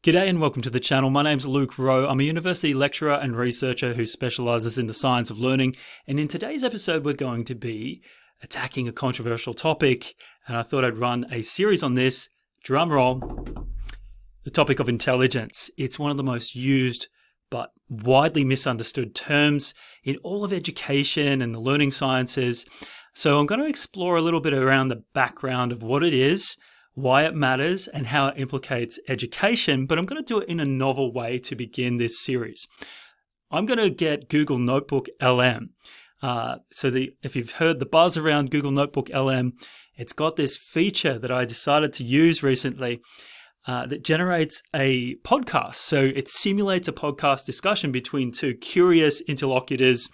G'day and welcome to the channel. My name's Luke Rowe. I'm a university lecturer and researcher who specialises in the science of learning. And in today's episode, we're going to be attacking a controversial topic. And I thought I'd run a series on this. Drum roll. The topic of intelligence. It's one of the most used but widely misunderstood terms in all of education and the learning sciences. So I'm going to explore a little bit around the background of what it is, why it matters, and how it implicates education, but I'm going to do it in a novel way to begin this series. I'm going to get Google Notebook LM. If you've heard the buzz around Google Notebook LM, it's got this feature that I decided to use recently that generates a podcast. So it simulates a podcast discussion between two curious interlocutors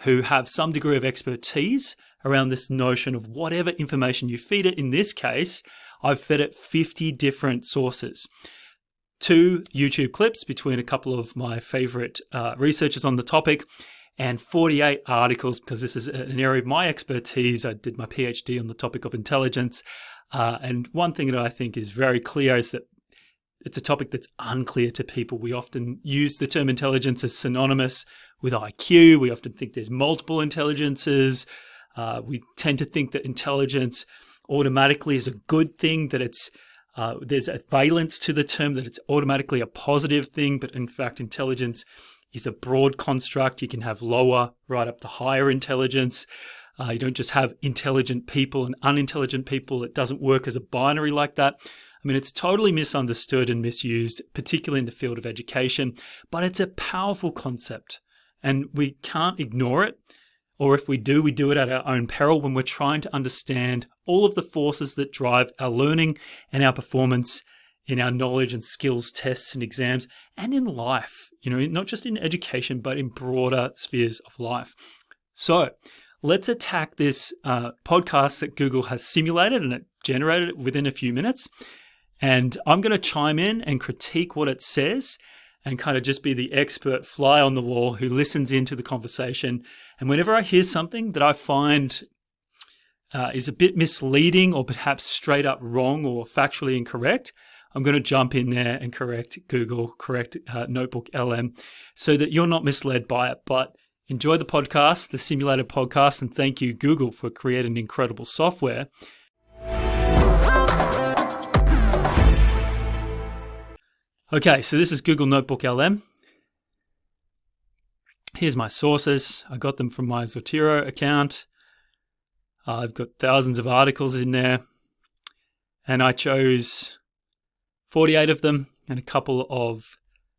who have some degree of expertise around this notion of whatever information you feed it. In this case, I've fed it 50 different sources, 2 YouTube clips between a couple of my favorite researchers on the topic, and 48 articles, because this is an area of my expertise. I did my PhD on the topic of intelligence. And one thing that I think is very clear is that it's a topic that's unclear to people. We often use the term intelligence as synonymous with IQ. We often think there's multiple intelligences. We tend to think that intelligence automatically is a good thing, that there's a valence to the term, that it's automatically a positive thing. But in fact, intelligence is a broad construct. You can have lower right up to higher intelligence. You don't just have intelligent people and unintelligent people. It doesn't work as a binary like that. I mean, it's totally misunderstood and misused, particularly in the field of education, but it's a powerful concept and we can't ignore it. Or if we do it at our own peril when we're trying to understand all of the forces that drive our learning and our performance in our knowledge and skills tests and exams and in life, not just in education, but in broader spheres of life. So let's attack this podcast that Google has simulated, and it generated it within a few minutes. And I'm going to chime in and critique what it says and kind of just be the expert fly on the wall who listens into the conversation. And whenever I hear something that I find is a bit misleading or perhaps straight up wrong or factually incorrect, I'm going to jump in there and correct Google, correct Notebook LM, so that you're not misled by it. But enjoy the podcast, the simulated podcast, and thank you, Google, for creating incredible software. Okay, so this is Google Notebook LM. Here's my sources. I got them from my Zotero account. I've got thousands of articles in there. And I chose 48 of them and a couple of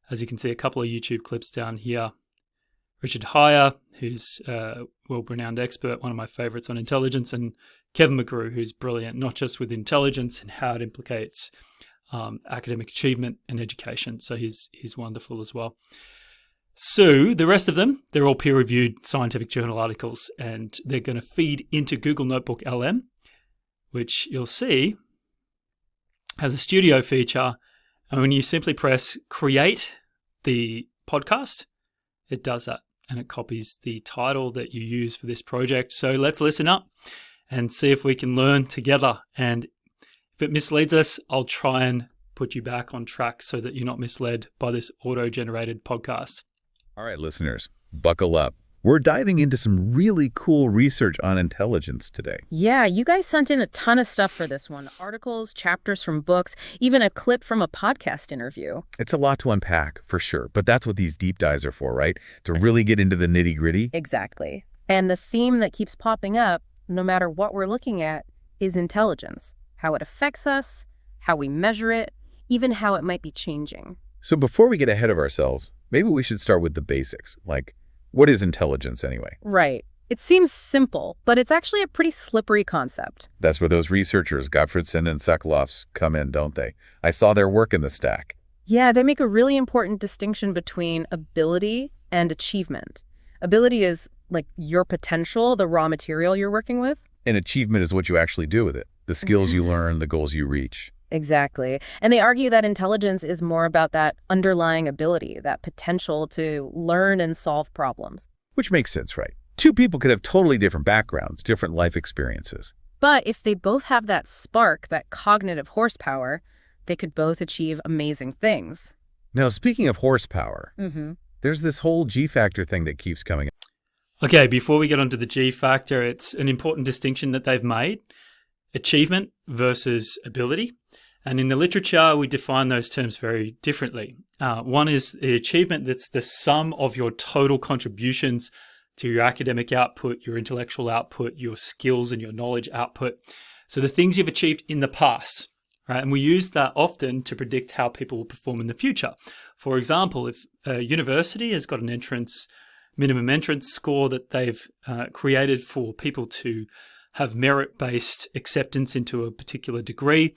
YouTube clips down here. Richard Heyer, who's a world-renowned expert, one of my favorites on intelligence, and Kevin McGrew, who's brilliant, not just with intelligence and how it implicates academic achievement and education. So he's wonderful as well. So the rest of them, they're all peer-reviewed scientific journal articles, and they're going to feed into Google Notebook LM, which you'll see has a studio feature. And when you simply press create the podcast, it does that, and it copies the title that you use for this project. So let's listen up and see if we can learn together. And if it misleads us, I'll try and put you back on track so that you're not misled by this auto-generated podcast. All right, listeners, buckle up. We're diving into some really cool research on intelligence today. Yeah, you guys sent in a ton of stuff for this one. Articles, chapters from books, even a clip from a podcast interview. It's a lot to unpack, for sure, but that's what these deep dives are for, right? To really get into the nitty-gritty. Exactly. And the theme that keeps popping up, no matter what we're looking at, is intelligence. How it affects us, how we measure it, even how it might be changing. So before we get ahead of ourselves, maybe we should start with the basics. Like, what is intelligence anyway? Right. It seems simple, but it's actually a pretty slippery concept. That's where those researchers, Gottfredson and Sokoloffs, come in, don't they? I saw their work in the stack. Yeah, they make a really important distinction between ability and achievement. Ability is like your potential, the raw material you're working with. And achievement is what you actually do with it. The skills you learn, the goals you reach. Exactly. And they argue that intelligence is more about that underlying ability, that potential to learn and solve problems. Which makes sense, right? Two people could have totally different backgrounds, different life experiences. But if they both have that spark, that cognitive horsepower, they could both achieve amazing things. Now, speaking of horsepower, Mm-hmm. there's this whole G factor thing that keeps coming up. Okay, before we get onto the G factor, it's an important distinction that they've made: achievement versus ability. And in the literature, we define those terms very differently. One is the achievement that's the sum of your total contributions to your academic output, your intellectual output, your skills and your knowledge output. So the things you've achieved in the past, right? And we use that often to predict how people will perform in the future. For example, if a university has got an minimum entrance score that they've created for people to have merit-based acceptance into a particular degree,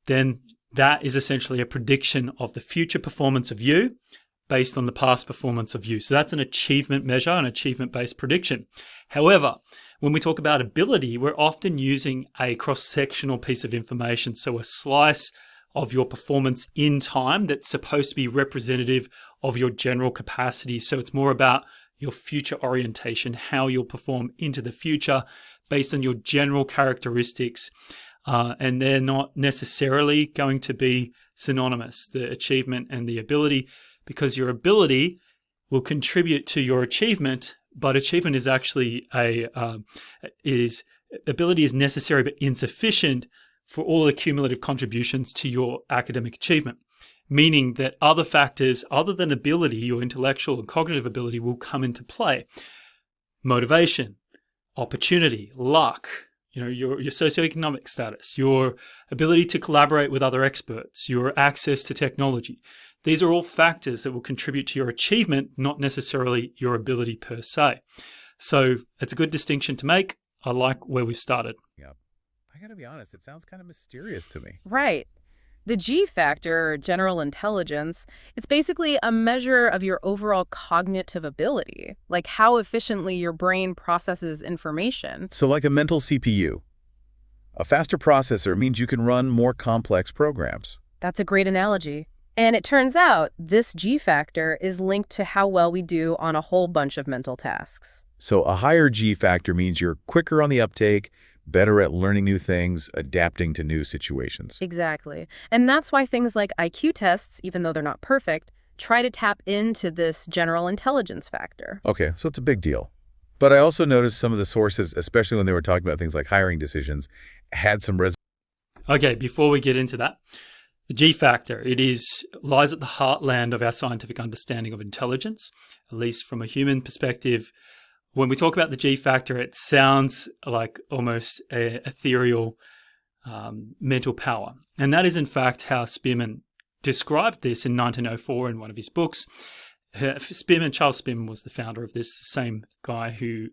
then that is essentially a prediction of the future performance of you based on the past performance of you. So that's an achievement measure, an achievement-based prediction. However, when we talk about ability, we're often using a cross-sectional piece of information, so a slice of your performance in time that's supposed to be representative of your general capacity. So it's more about your future orientation, how you'll perform into the future based on your general characteristics. And they're not necessarily going to be synonymous, the achievement and the ability, because your ability will contribute to your achievement, but achievement is actually ability is necessary but insufficient for all the cumulative contributions to your academic achievement, meaning that other factors other than ability, your intellectual and cognitive ability, will come into play. Motivation, opportunity, luck, your socioeconomic status, your ability to collaborate with other experts, your access to technology. These are all factors that will contribute to your achievement, not necessarily your ability per se. So it's a good distinction to make. I like where we started. Yeah. I got to be honest, it sounds kind of mysterious to me. Right. The G factor, or general intelligence, it's basically a measure of your overall cognitive ability, like how efficiently your brain processes information. So like a mental CPU. A faster processor means you can run more complex programs. That's a great analogy. And it turns out this G factor is linked to how well we do on a whole bunch of mental tasks. So a higher G factor means you're quicker on the uptake, better at learning new things, adapting to new situations. Exactly. And that's why things like IQ tests, even though they're not perfect, try to tap into this general intelligence factor. Okay, so it's a big deal. But I also noticed some of the sources, especially when they were talking about things like hiring decisions, had some Okay, before we get into that, the G factor, lies at the heartland of our scientific understanding of intelligence, at least from a human perspective. When we talk about the G factor, it sounds like almost an ethereal mental power. And that is, in fact, how Spearman described this in 1904 in one of his books. Charles Spearman was the founder of this, the same guy who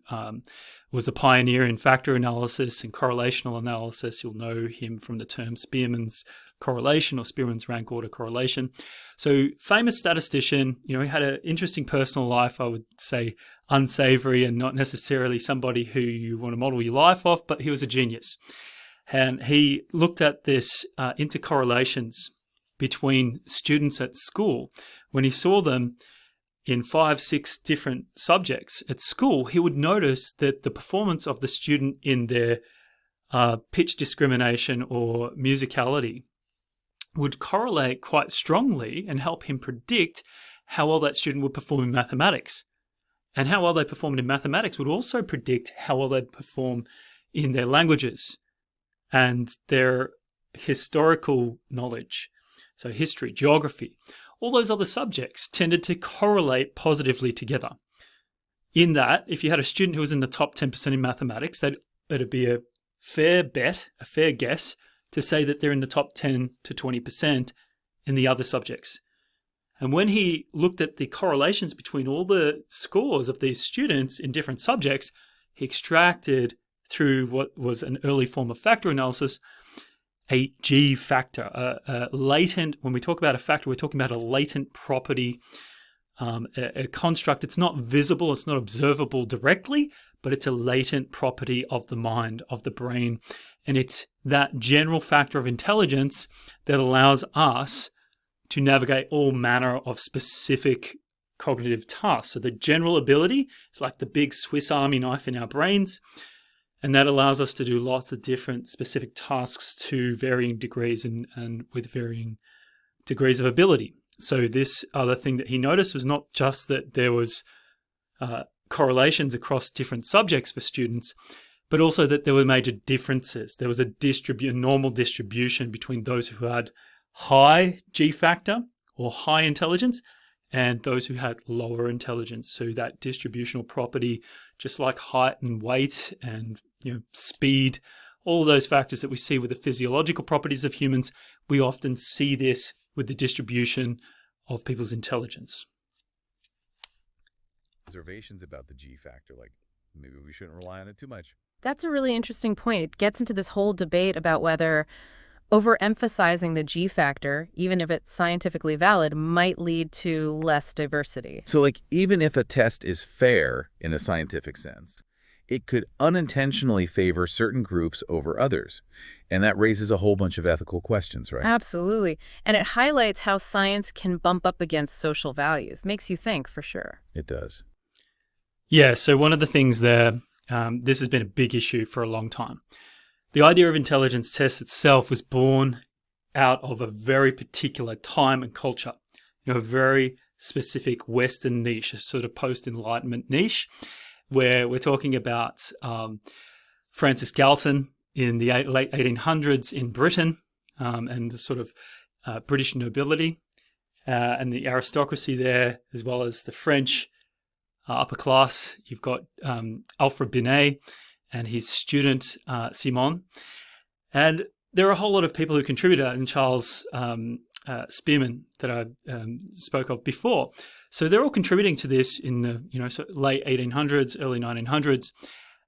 was a pioneer in factor analysis and correlational analysis. You'll know him from the term Spearman's correlation or Spearman's rank order correlation. So famous statistician, he had an interesting personal life, I would say unsavory and not necessarily somebody who you want to model your life off, but he was a genius. And he looked at this intercorrelations between students at school. When he saw them in 5-6 different subjects at school, he would notice that the performance of the student in their pitch discrimination or musicality would correlate quite strongly and help him predict how well that student would perform in mathematics. And how well they performed in mathematics would also predict how well they'd perform in their languages and their historical knowledge. So history, geography, all those other subjects tended to correlate positively together. In that, if you had a student who was in the top 10% in mathematics, it'd be a fair bet, a fair guess, to say that they're in the top 10 to 20% in the other subjects. And when he looked at the correlations between all the scores of these students in different subjects, he extracted through what was an early form of factor analysis, a G factor, a latent, when we talk about a factor, we're talking about a latent property, a construct. It's not visible, it's not observable directly, but it's a latent property of the mind, of the brain. And it's that general factor of intelligence that allows us to navigate all manner of specific cognitive tasks. So the general ability is like the big Swiss Army knife in our brains, and that allows us to do lots of different specific tasks to varying degrees and with varying degrees of ability. So this other thing that he noticed was not just that there was correlations across different subjects for students, but also that there were major differences. There was a normal distribution between those who had high G factor or high intelligence and those who had lower intelligence. So that distributional property, just like height and weight and speed, all those factors that we see with the physiological properties of humans, we often see this with the distribution of people's intelligence. Observations about the G factor, like maybe we shouldn't rely on it too much. That's a really interesting point. It gets into this whole debate about whether overemphasizing the G factor, even if it's scientifically valid, might lead to less diversity. So like even if a test is fair in a scientific sense, it could unintentionally favor certain groups over others. And that raises a whole bunch of ethical questions, right? Absolutely. And it highlights how science can bump up against social values. Makes you think, for sure. It does. Yeah, so one of the things there, this has been a big issue for a long time. The idea of intelligence tests itself was born out of a very particular time and culture, a very specific Western niche, a sort of post-Enlightenment niche, where we're talking about Francis Galton in the late 1800s in Britain, and the sort of British nobility and the aristocracy there, as well as the French upper class. You've got Alfred Binet and his student Simon. And there are a whole lot of people who contributed, and Charles Spearman that I spoke of before. So they're all contributing to this in the late 1800s, early 1900s,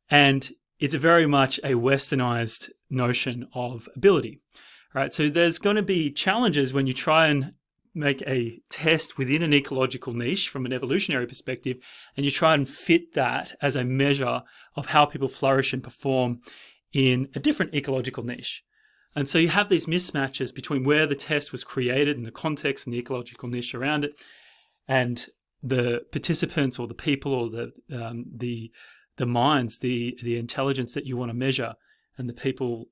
and it's very much a westernized notion of ability. Right? So there's going to be challenges when you try and make a test within an ecological niche from an evolutionary perspective, and you try and fit that as a measure of how people flourish and perform in a different ecological niche. And so you have these mismatches between where the test was created and the context and the ecological niche around it, and the participants or the people or the minds, the intelligence that you want to measure, and the people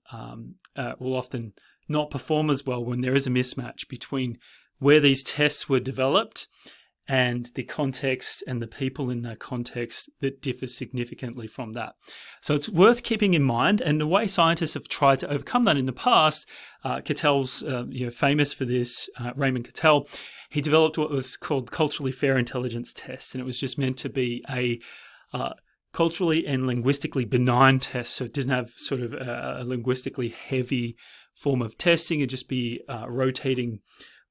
will often not perform as well when there is a mismatch between where these tests were developed and the context and the people in that context that differs significantly from that. So it's worth keeping in mind, and the way scientists have tried to overcome that in the past, Cattell's famous for this, Raymond Cattell, he developed what was called culturally fair intelligence tests, and it was just meant to be a culturally and linguistically benign test, so it didn't have sort of a linguistically heavy form of testing. It'd just be rotating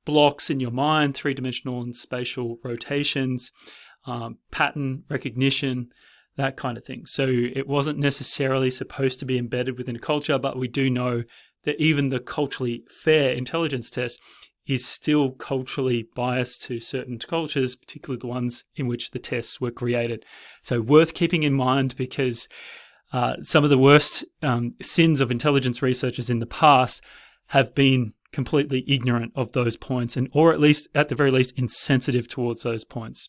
blocks in your mind, three-dimensional and spatial rotations, pattern recognition, that kind of thing. So it wasn't necessarily supposed to be embedded within a culture, but we do know that even the culturally fair intelligence test is still culturally biased to certain cultures, particularly the ones in which the tests were created. So worth keeping in mind, because some of the worst sins of intelligence researchers in the past have been completely ignorant of those points, and or at the very least insensitive towards those points.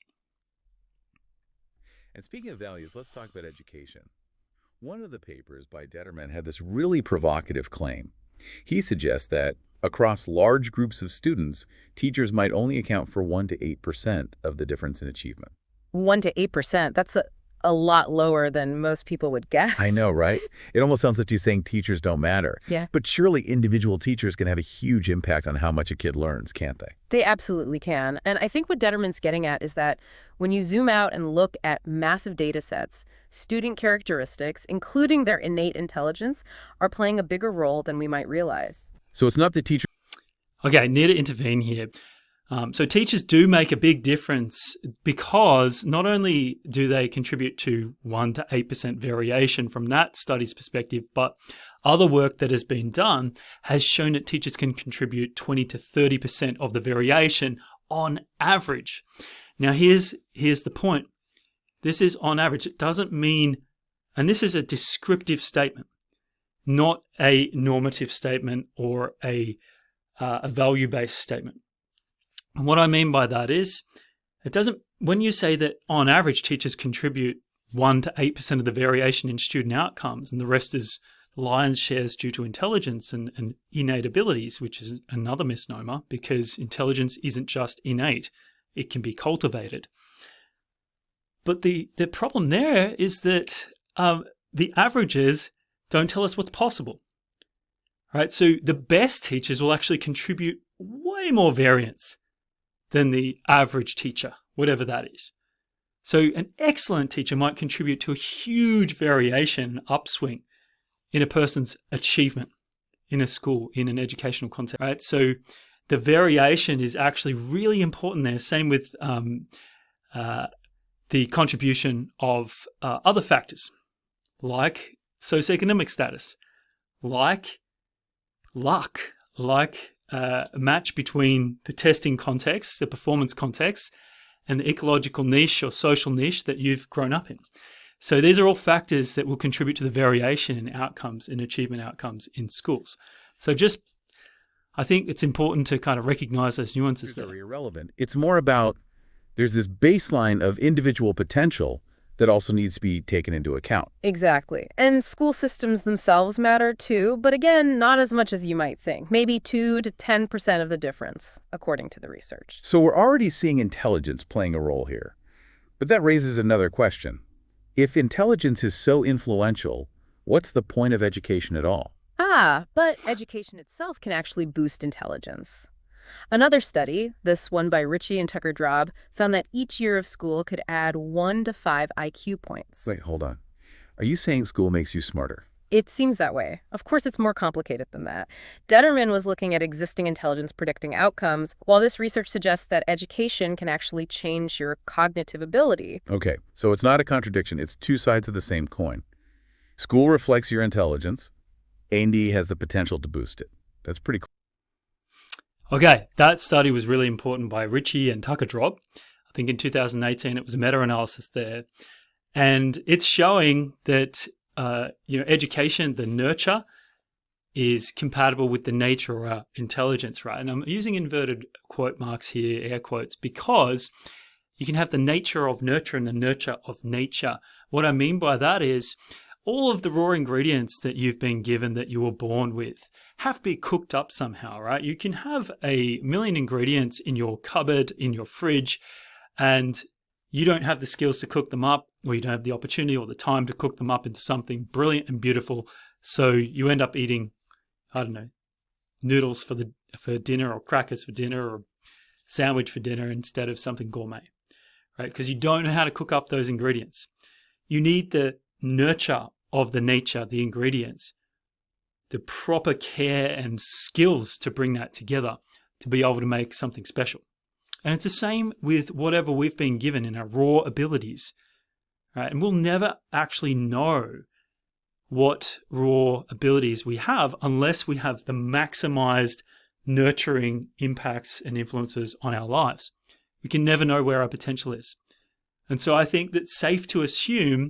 And speaking of values, let's talk about education. One of the papers by Detterman had this really provocative claim. He suggests that across large groups of students, teachers might only account for 1 to 8% of the difference in achievement. 1 to 8%. That's a lot lower than most people would guess. I know, right? It almost sounds like you're saying teachers don't matter. Yeah. But surely individual teachers can have a huge impact on how much a kid learns, can't they? They absolutely can. And I think what Detterman's getting at is that when you zoom out and look at massive data sets, student characteristics, including their innate intelligence, are playing a bigger role than we might realize. So it's not the teacher. Okay, I need to intervene here. So teachers do make a big difference, because not only do they contribute to 1 to 8% variation from that study's perspective, but other work that has been done has shown that teachers can contribute 20 to 30% of the variation on average. Now, here's the point. This is on average. It doesn't mean, and this is a descriptive statement, not a normative statement or a value-based statement. And what I mean by that is, when you say that on average teachers contribute 1 to 8% of the variation in student outcomes and the rest is lion's share is due to intelligence and innate abilities, which is another misnomer because intelligence isn't just innate, it can be cultivated. But the problem there is that the averages don't tell us what's possible. Right? So the best teachers will actually contribute way more variance than the average teacher, whatever that is. So an excellent teacher might contribute to a huge variation, upswing in a person's achievement in a school, in an educational context, right? So the variation is actually really important there. Same with the contribution of other factors like socioeconomic status, like luck, like a match between the testing context, the performance context, and the ecological niche or social niche that you've grown up in. So these are all factors that will contribute to the variation in outcomes, in achievement outcomes in schools. So I think it's important to kind of recognize those nuances there. Very irrelevant. It's more about there's this baseline of individual potential that also needs to be taken into account. Exactly. And school systems themselves matter too, but again, not as much as you might think. Maybe 2 to 10% of the difference, according to the research. So we're already seeing intelligence playing a role here. But that raises another question. If intelligence is so influential, what's the point of education at all? But education itself can actually boost intelligence. Another study, this one by Ritchie and Tucker-Drob, found that each year of school could add 1 to 5 IQ points. Wait, hold on. Are you saying school makes you smarter? It seems that way. Of course, it's more complicated than that. Detterman was looking at existing intelligence predicting outcomes, while this research suggests that education can actually change your cognitive ability. Okay, so it's not a contradiction. It's two sides of the same coin. School reflects your intelligence. A&D has the potential to boost it. That's pretty cool. Okay, that study was really important by Ritchie and Tucker-Drob. I think in 2018 it was a meta-analysis there. And it's showing that education, the nurture, is compatible with the nature of our intelligence, right? And I'm using inverted quote marks here, air quotes, because you can have the nature of nurture and the nurture of nature. What I mean by that is all of the raw ingredients that you've been given that you were born with have to be cooked up somehow, right? You can have a million ingredients in your cupboard, in your fridge, and you don't have the skills to cook them up, or you don't have the opportunity or the time to cook them up into something brilliant and beautiful. So you end up eating, I don't know, noodles for dinner, or crackers for dinner, or sandwich for dinner instead of something gourmet, right? Because you don't know how to cook up those ingredients. You need the nurture of the nature, the ingredients, the proper care and skills to bring that together to be able to make something special. And it's the same with whatever we've been given in our raw abilities, right? And we'll never actually know what raw abilities we have unless we have the maximized nurturing impacts and influences on our lives. We can never know where our potential is. And so I think that it's safe to assume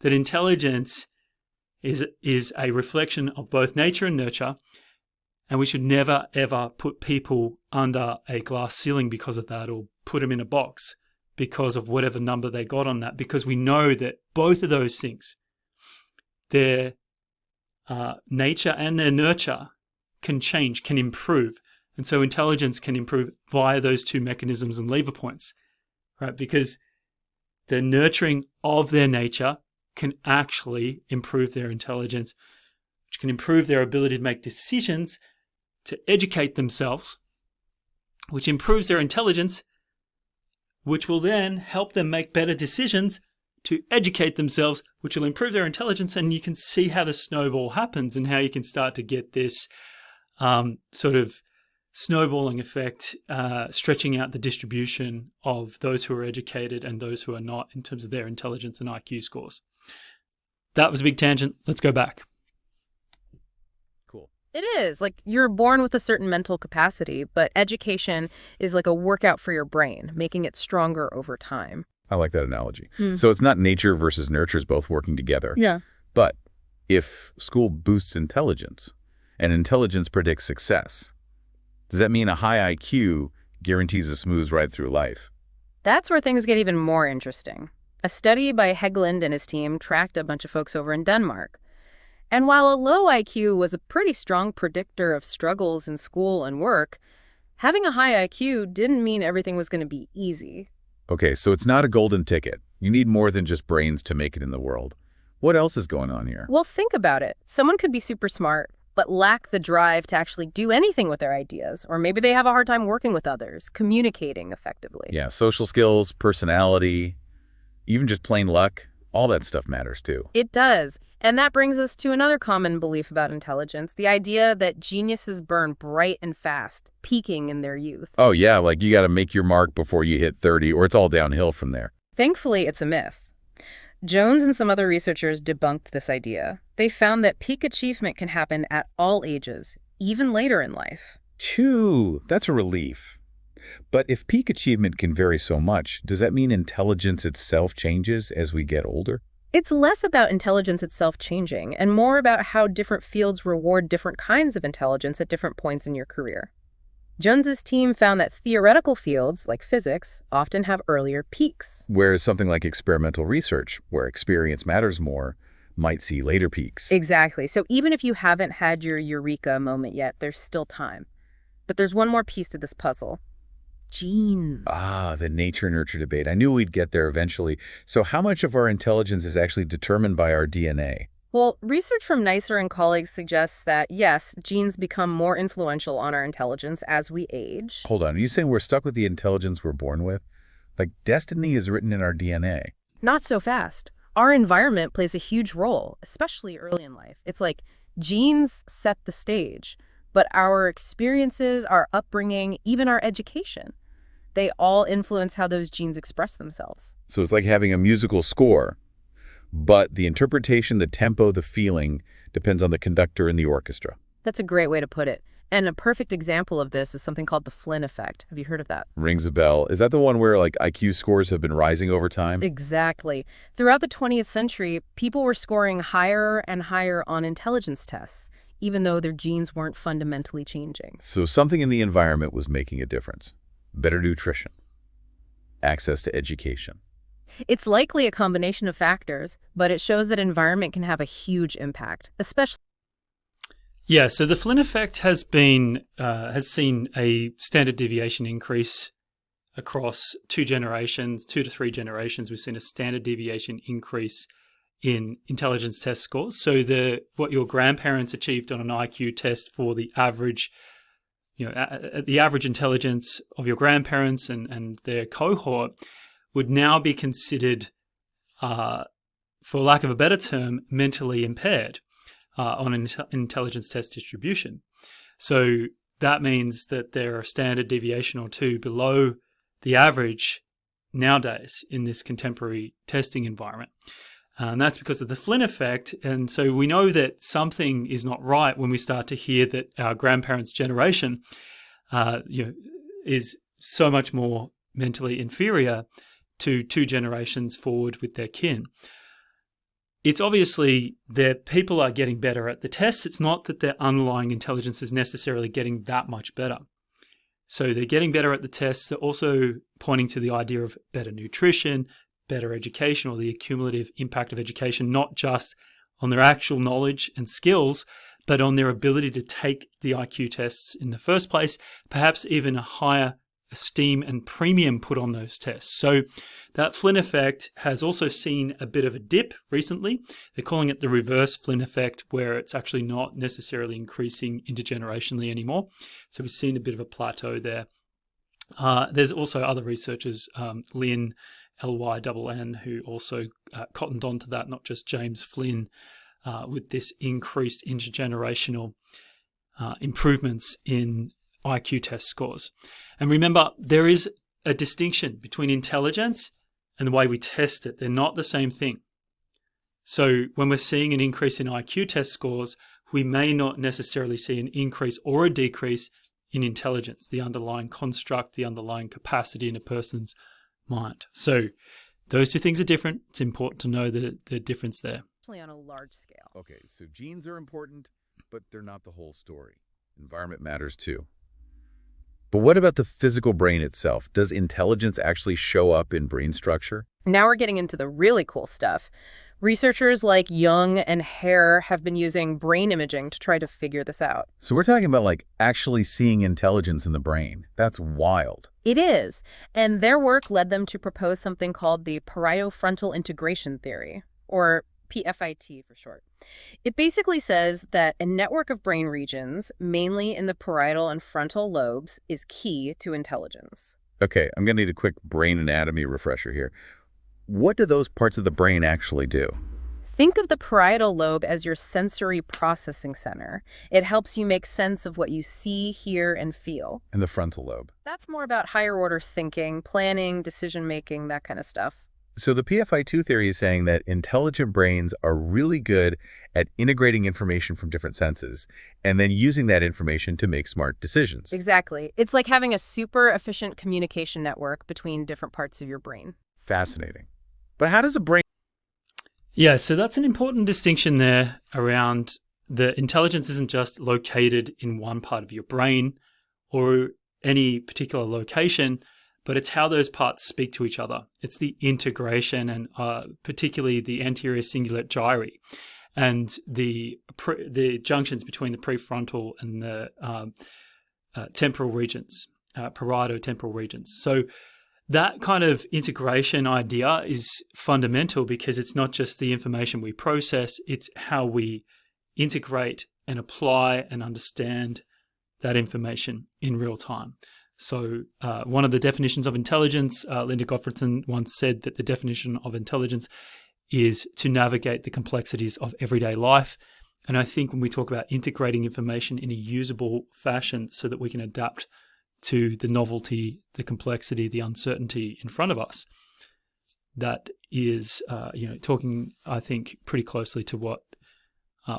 that intelligence is a reflection of both nature and nurture, and we should never, ever put people under a glass ceiling because of that, or put them in a box because of whatever number they got on that, because we know that both of those things, their nature and their nurture, can change, can improve. And so intelligence can improve via those two mechanisms and lever points, right? Because the nurturing of their nature can actually improve their intelligence, which can improve their ability to make decisions, to educate themselves, which improves their intelligence, which will then help them make better decisions to educate themselves, which will improve their intelligence. And you can see how the snowball happens and how you can start to get this sort of snowballing effect, stretching out the distribution of those who are educated and those who are not in terms of their intelligence and IQ scores. That was a big tangent. Let's go back. Cool. It is. Like, you're born with a certain mental capacity, but education is like a workout for your brain, making it stronger over time. I like that analogy. So it's not nature versus nurture, both working together. Yeah. But if school boosts intelligence and intelligence predicts success, does that mean a high IQ guarantees a smooth ride through life? That's where things get even more interesting. A study by Hegland and his team tracked a bunch of folks over in Denmark. And while a low IQ was a pretty strong predictor of struggles in school and work, having a high IQ didn't mean everything was going to be easy. Okay, so it's not a golden ticket. You need more than just brains to make it in the world. What else is going on here? Well, think about it. Someone could be super smart, but lack the drive to actually do anything with their ideas. Or maybe they have a hard time working with others, communicating effectively. Yeah, social skills, personality, even just plain luck, all that stuff matters too. It does. And that brings us to another common belief about intelligence, the idea that geniuses burn bright and fast, peaking in their youth. Oh yeah, like you got to make your mark before you hit 30 or it's all downhill from there. Thankfully, it's a myth. Jones and some other researchers debunked this idea. They found that peak achievement can happen at all ages, even later in life. Phew, that's a relief. But if peak achievement can vary so much, does that mean intelligence itself changes as we get older? It's less about intelligence itself changing and more about how different fields reward different kinds of intelligence at different points in your career. Jones's team found that theoretical fields, like physics, often have earlier peaks. Whereas something like experimental research, where experience matters more, might see later peaks. Exactly. So even if you haven't had your eureka moment yet, there's still time. But there's one more piece to this puzzle. Genes. Ah, the nature-nurture debate. I knew we'd get there eventually. So how much of our intelligence is actually determined by our DNA? Well, research from Neisser and colleagues suggests that, yes, genes become more influential on our intelligence as we age. Hold on, are you saying we're stuck with the intelligence we're born with? Like, destiny is written in our DNA. Not so fast. Our environment plays a huge role, especially early in life. It's like genes set the stage, but our experiences, our upbringing, even our education, they all influence how those genes express themselves. So it's like having a musical score, but the interpretation, the tempo, the feeling depends on the conductor in the orchestra. That's a great way to put it. And a perfect example of this is something called the Flynn effect. Have you heard of that? Rings a bell. Is that the one where like IQ scores have been rising over time? Exactly. Throughout the 20th century, people were scoring higher and higher on intelligence tests, even though their genes weren't fundamentally changing. So something in the environment was making a difference. Better nutrition, access to education. It's likely a combination of factors, but it shows that environment can have a huge impact, especially. Yeah, so the Flynn effect has seen a standard deviation increase across 2 to 3 generations. We've seen a standard deviation increase in intelligence test scores. So what your grandparents achieved on an IQ test for the average, the average intelligence of your grandparents and their cohort would now be considered, for lack of a better term, mentally impaired on an intelligence test distribution. So that means that they're a standard deviation or 2 below the average nowadays in this contemporary testing environment. And that's because of the Flynn effect. And so we know that something is not right when we start to hear that our grandparents' generation is so much more mentally inferior to 2 generations forward with their kin. It's obviously that people are getting better at the tests. It's not that their underlying intelligence is necessarily getting that much better. So they're getting better at the tests. They're also pointing to the idea of better nutrition, better education, or the accumulative impact of education, not just on their actual knowledge and skills, but on their ability to take the IQ tests in the first place, perhaps even a higher esteem and premium put on those tests. So that Flynn effect has also seen a bit of a dip recently. They're calling it the reverse Flynn effect, where it's actually not necessarily increasing intergenerationally anymore. So we've seen a bit of a plateau there. There's also other researchers, Lynn, L-Y-N-N, who also cottoned on to that, not just James Flynn, with this increased intergenerational improvements in IQ test scores. And remember, there is a distinction between intelligence and the way we test it. They're not the same thing. So when we're seeing an increase in IQ test scores, we may not necessarily see an increase or a decrease in intelligence, the underlying construct, the underlying capacity in a person's mind. So those 2 things are different. It's important to know the difference there. On a large scale. Okay, so genes are important, but they're not the whole story. Environment matters too. But what about the physical brain itself? Does intelligence actually show up in brain structure? Now we're getting into the really cool stuff. Researchers like Young and Hare have been using brain imaging to try to figure this out. So we're talking about like actually seeing intelligence in the brain. That's wild. It is, and their work led them to propose something called the parieto-frontal integration theory, or PFIT for short. It basically says that a network of brain regions, mainly in the parietal and frontal lobes, is key to intelligence. Okay, I'm going to need a quick brain anatomy refresher here. What do those parts of the brain actually do? Think of the parietal lobe as your sensory processing center. It helps you make sense of what you see, hear, and feel. And the frontal lobe. That's more about higher order thinking, planning, decision-making, that kind of stuff. So the PFI2 theory is saying that intelligent brains are really good at integrating information from different senses and then using that information to make smart decisions. Exactly. It's like having a super efficient communication network between different parts of your brain. Fascinating. But how does a brain... Yeah, so that's an important distinction there around the intelligence isn't just located in one part of your brain or any particular location, but it's how those parts speak to each other. It's the integration and particularly the anterior cingulate gyri and the junctions between the prefrontal and the temporal regions, parieto-temporal regions. So that kind of integration idea is fundamental because it's not just the information we process, it's how we integrate and apply and understand that information in real time. So one of the definitions of intelligence, Linda Gottfredson once said that the definition of intelligence is to navigate the complexities of everyday life. And I think when we talk about integrating information in a usable fashion so that we can adapt to the novelty, the complexity, the uncertainty in front of us, that is, talking, I think, pretty closely to what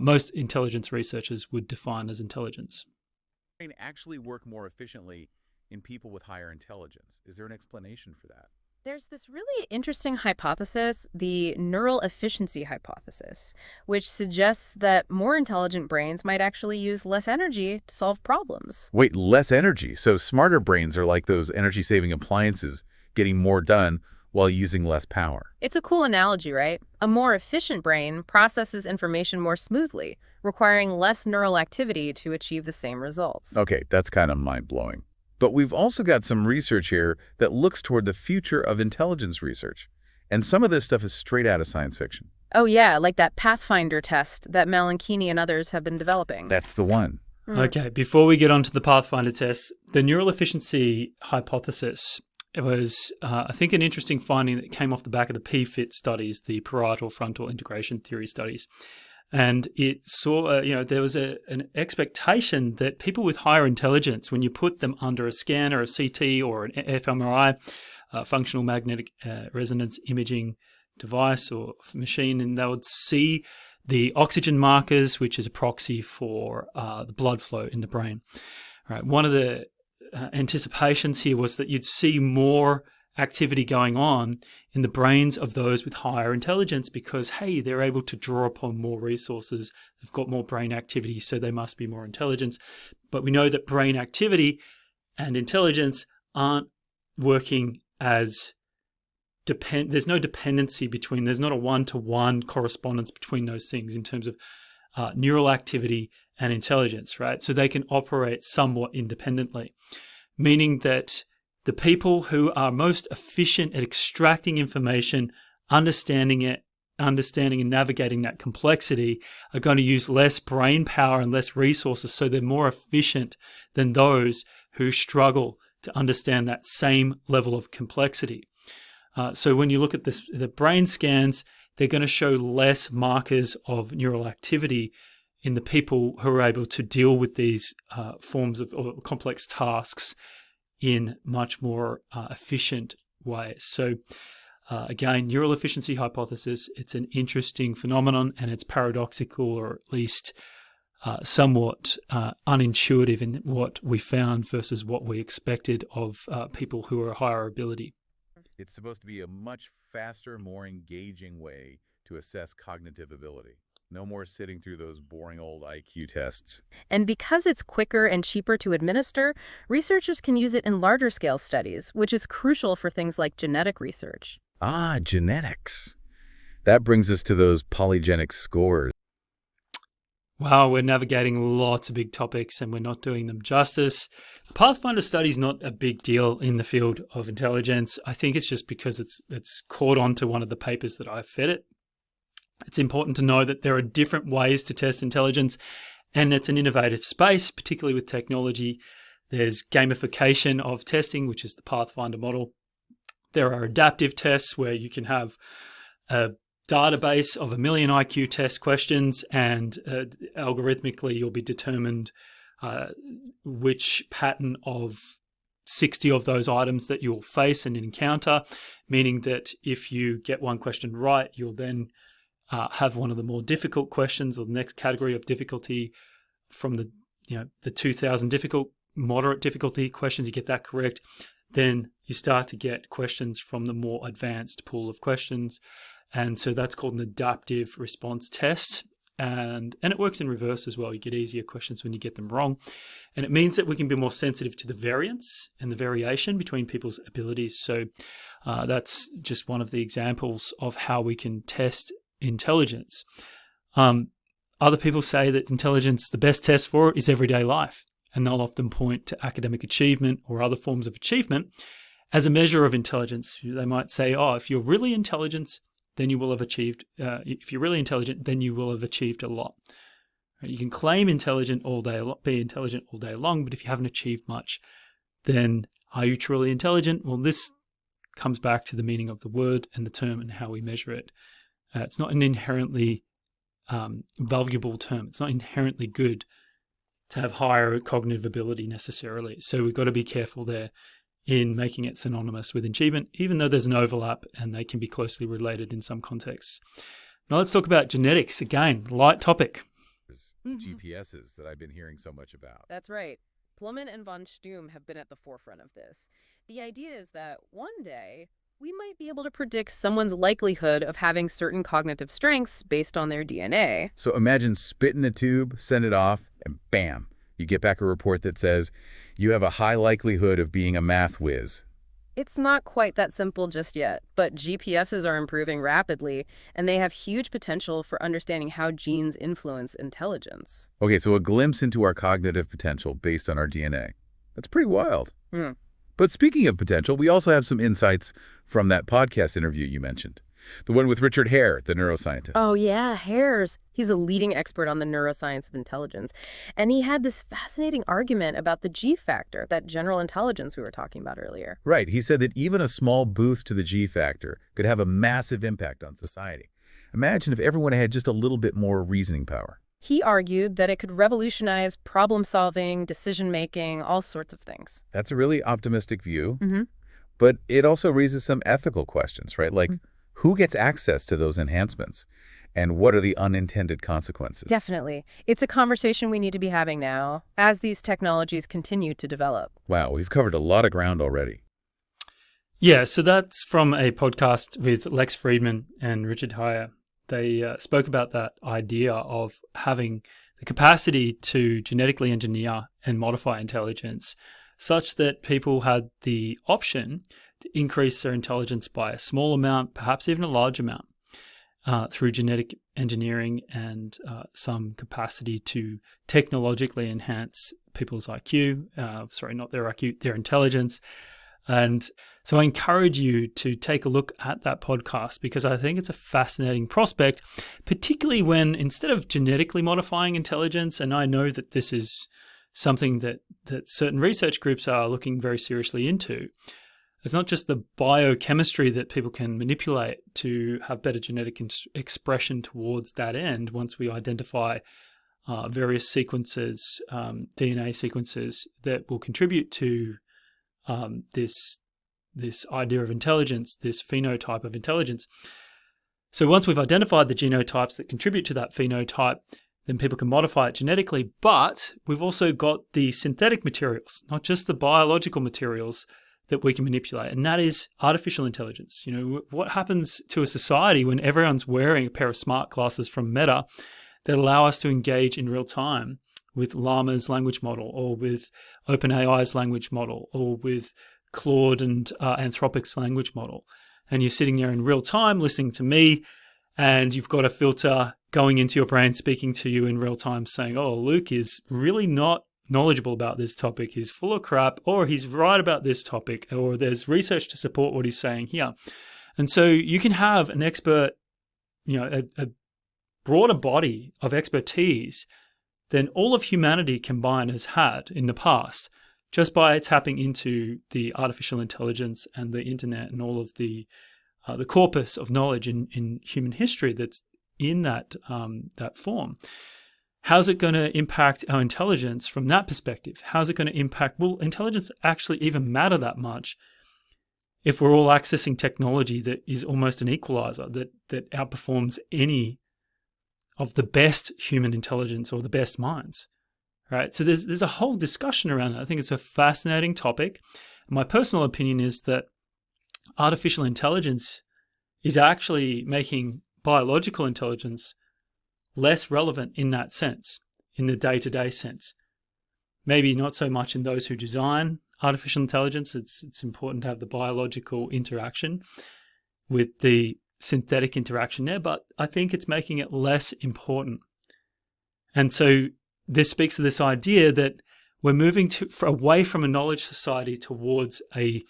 most intelligence researchers would define as intelligence. Actually work more efficiently in people with higher intelligence? Is there an explanation for that? There's this really interesting hypothesis, the neural efficiency hypothesis, which suggests that more intelligent brains might actually use less energy to solve problems. Wait, less energy? So smarter brains are like those energy-saving appliances, getting more done while using less power. It's a cool analogy, right? A more efficient brain processes information more smoothly, requiring less neural activity to achieve the same results. Okay, that's kind of mind-blowing. But we've also got some research here that looks toward the future of intelligence research. And some of this stuff is straight out of science fiction. Oh yeah, like that Pathfinder test that Malinchini and others have been developing. That's the one. Okay, before we get on to the Pathfinder test, the neural efficiency hypothesis, it was, I think, an interesting finding that came off the back of the PFIT studies, the parietal frontal integration theory studies. And it saw, there was an expectation that people with higher intelligence, when you put them under a scan or a CT or an fMRI, functional magnetic resonance imaging device or machine, and they would see the oxygen markers, which is a proxy for the blood flow in the brain. All right. One of the anticipations here was that you'd see more activity going on in the brains of those with higher intelligence because, hey, they're able to draw upon more resources. They've got more brain activity, so they must be more intelligent. But we know that brain activity and intelligence aren't working as there's no dependency between, there's not a one-to-one correspondence between those things in terms of neural activity and intelligence, right? So they can operate somewhat independently, meaning that the people who are most efficient at extracting information, understanding and navigating that complexity are going to use less brain power and less resources, so they're more efficient than those who struggle to understand that same level of complexity. So when you look at the brain scans, they're going to show less markers of neural activity in the people who are able to deal with these forms of or complex tasks in much more efficient ways. So again, neural efficiency hypothesis, it's an interesting phenomenon and it's paradoxical, or at least somewhat unintuitive in what we found versus what we expected of people who are higher ability. It's supposed to be a much faster, more engaging way to assess cognitive ability. No more sitting through those boring old IQ tests. And because it's quicker and cheaper to administer, researchers can use it in larger scale studies, which is crucial for things like genetic research. Ah, genetics. That brings us to those polygenic scores. Wow, we're navigating lots of big topics and we're not doing them justice. The Pathfinder study is not a big deal in the field of intelligence. I think it's just because it's caught onto one of the papers that I fed it. It's important to know that there are different ways to test intelligence, and it's an innovative space, particularly with technology. There's gamification of testing, which is the Pathfinder model. There are adaptive tests where you can have a database of 1 million IQ test questions, and algorithmically you'll be determined which pattern of 60 of those items that you'll face and encounter, meaning that if you get one question right, you'll then have one of the more difficult questions, or the next category of difficulty from the 2000 difficult, moderate difficulty questions. You get that correct, then you start to get questions from the more advanced pool of questions. And so that's called an adaptive response test. And it works in reverse as well. You get easier questions when you get them wrong. And it means that we can be more sensitive to the variance and the variation between people's abilities. So that's just one of the examples of how we can test intelligence. Other people say that intelligence, the best test for it is everyday life. And they'll often point to academic achievement or other forms of achievement as a measure of intelligence. They might say, if you're really intelligent, then you will have achieved. If you're really intelligent, then you will have achieved a lot. You can claim be intelligent all day long, but if you haven't achieved much, then are you truly intelligent? Well, this comes back to the meaning of the word and the term and how we measure it. It's not an inherently valuable term. It's not inherently good to have higher cognitive ability necessarily. So we've got to be careful there in making it synonymous with achievement, even though there's an overlap and they can be closely related in some contexts. Now let's talk about genetics. Again, light topic. GPSs that I've been hearing so much about. That's right. Plummen and von Stum have been at the forefront of this. The idea is that one day we might be able to predict someone's likelihood of having certain cognitive strengths based on their DNA. So imagine spit in a tube, send it off, and bam, you get back a report that says you have a high likelihood of being a math whiz. It's not quite that simple just yet, but GPSs are improving rapidly, and they have huge potential for understanding how genes influence intelligence. Okay, so a glimpse into our cognitive potential based on our DNA. That's pretty wild. But speaking of potential, we also have some insights from that podcast interview you mentioned. The one with Richard Hare, the neuroscientist. Oh, yeah, Hare's. He's a leading expert on the neuroscience of intelligence. And he had this fascinating argument about the G factor, that general intelligence we were talking about earlier. Right. He said that even a small boost to the G factor could have a massive impact on society. Imagine if everyone had just a little bit more reasoning power. He argued that it could revolutionize problem-solving, decision-making, all sorts of things. That's a really optimistic view. But it also raises some ethical questions, right? Like, who gets access to those enhancements? And what are the unintended consequences? Definitely. It's a conversation we need to be having now as these technologies continue to develop. Wow, we've covered a lot of ground already. Yeah, so that's from a podcast with Lex Friedman and Richard Hare. They spoke about that idea of having the capacity to genetically engineer and modify intelligence such that people had the option to increase their intelligence by a small amount, perhaps even a large amount, through genetic engineering and some capacity to technologically enhance people's IQ, not their IQ, their intelligence. And so I encourage you to take a look at that podcast because I think it's a fascinating prospect, particularly when instead of genetically modifying intelligence, and I know that this is something that certain research groups are looking very seriously into, it's not just the biochemistry that people can manipulate to have better genetic expression towards that end once we identify various sequences, DNA sequences that will contribute to this idea of intelligence, this phenotype of intelligence. So once we've identified the genotypes that contribute to that phenotype, then people can modify it genetically. But we've also got the synthetic materials, not just the biological materials that we can manipulate. And that is artificial intelligence. You know, what happens to a society when everyone's wearing a pair of smart glasses from Meta that allow us to engage in real time with Llama's language model or with OpenAI's language model or with Claude and Anthropic's language model. And you're sitting there in real time listening to me and you've got a filter going into your brain speaking to you in real time saying, oh, Luke is really not knowledgeable about this topic. He's full of crap, or he's right about this topic, or there's research to support what he's saying here. And so you can have an expert, a broader body of expertise than all of humanity combined has had in the past, just by tapping into the artificial intelligence and the internet and all of the corpus of knowledge in human history that's in that form. How's it going to impact our intelligence from that perspective? How's it going to impact, will intelligence actually even matter that much if we're all accessing technology that is almost an equalizer, that outperforms any of the best human intelligence or the best minds, right? So there's a whole discussion around it. I think it's a fascinating topic. My personal opinion is that artificial intelligence is actually making biological intelligence less relevant in that sense, in the day-to-day sense. Maybe not so much in those who design artificial intelligence. It's important to have the biological interaction with the synthetic interaction there, but I think it's making it less important. And so this speaks to this idea that we're moving away from a knowledge society towards a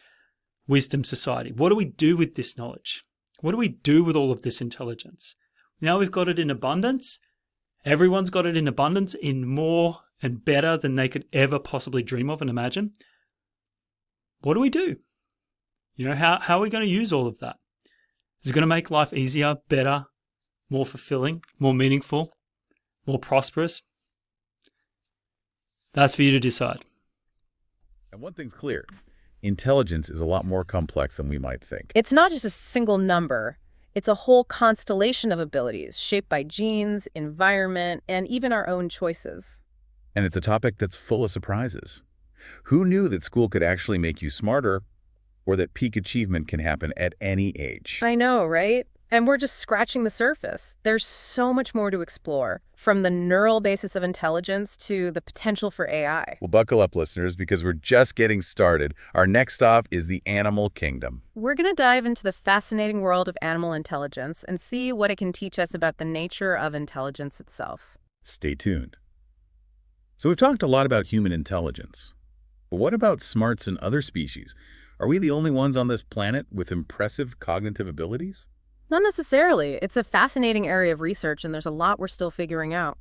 wisdom society. What do we do with this knowledge? What do we do with all of this intelligence? Now we've got it in abundance. Everyone's got it in abundance, in more and better than they could ever possibly dream of and imagine. What do we do? How are we going to use all of that? Is it going to make life easier, better, more fulfilling, more meaningful, more prosperous? That's for you to decide. And one thing's clear. Intelligence is a lot more complex than we might think. It's not just a single number. It's a whole constellation of abilities shaped by genes, environment, and even our own choices. And it's a topic that's full of surprises. Who knew that school could actually make you smarter, or that peak achievement can happen at any age? I know, right? And we're just scratching the surface. There's so much more to explore, from the neural basis of intelligence to the potential for AI. Well, buckle up, listeners, because we're just getting started. Our next stop is the animal kingdom. We're going to dive into the fascinating world of animal intelligence and see what it can teach us about the nature of intelligence itself. Stay tuned. So we've talked a lot about human intelligence. But what about smarts in other species? Are we the only ones on this planet with impressive cognitive abilities? Not necessarily. It's a fascinating area of research, and there's a lot we're still figuring out.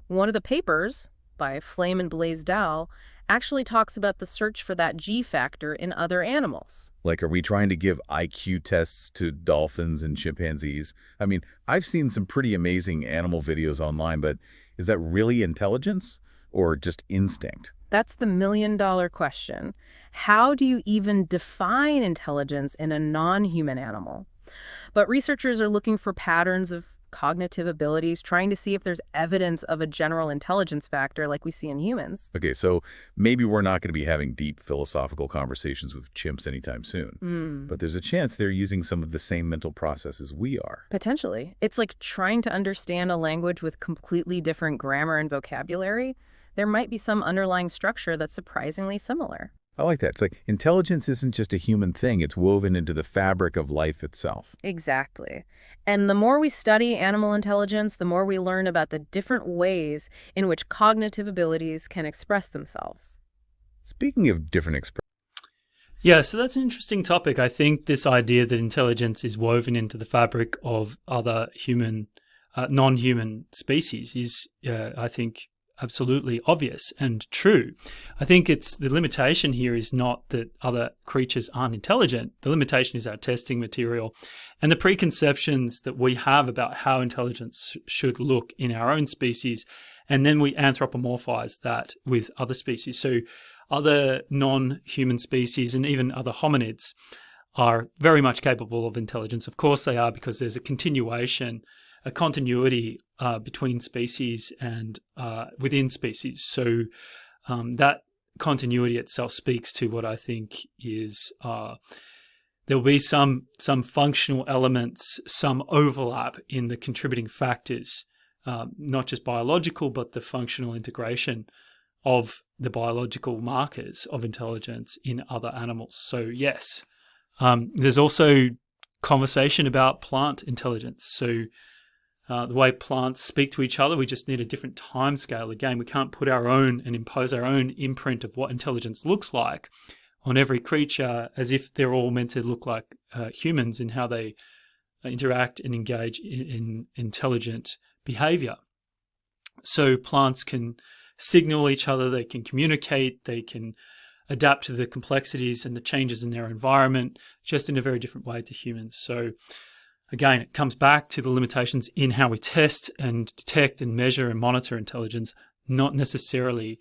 One of the papers, by Flame and Blaisdell, actually talks about the search for that G factor in other animals. Like, are we trying to give IQ tests to dolphins and chimpanzees? I mean, I've seen some pretty amazing animal videos online, but is that really intelligence or just instinct? That's the million-dollar question. How do you even define intelligence in a non-human animal? But researchers are looking for patterns of cognitive abilities, trying to see if there's evidence of a general intelligence factor like we see in humans. Okay, so maybe we're not going to be having deep philosophical conversations with chimps anytime soon. But there's a chance they're using some of the same mental processes we are. Potentially. It's like trying to understand a language with completely different grammar and vocabulary. There might be some underlying structure that's surprisingly similar. I like that. It's like intelligence isn't just a human thing. It's woven into the fabric of life itself. Exactly. And the more we study animal intelligence, the more we learn about the different ways in which cognitive abilities can express themselves. Speaking of different expressions. Yeah, so that's an interesting topic. I think this idea that intelligence is woven into the fabric of other non-human species is, I think, absolutely obvious and true. I think it's the limitation here is not that other creatures aren't intelligent. The limitation is our testing material and the preconceptions that we have about how intelligence should look in our own species. And then we anthropomorphize that with other species. So other non-human species and even other hominids are very much capable of intelligence. Of course they are, because there's a continuity between species and within species. So that continuity itself speaks to what I think is there will be some functional elements, some overlap in the contributing factors, not just biological, but the functional integration of the biological markers of intelligence in other animals. So yes, there's also conversation about plant intelligence. So The way plants speak to each other, we just need a different time scale. Again, we can't put our own and impose our own imprint of what intelligence looks like on every creature as if they're all meant to look like humans in how they interact and engage in intelligent behavior. So plants can signal each other, they can communicate, they can adapt to the complexities and the changes in their environment just in a very different way to humans. So again, it comes back to the limitations in how we test and detect and measure and monitor intelligence, not necessarily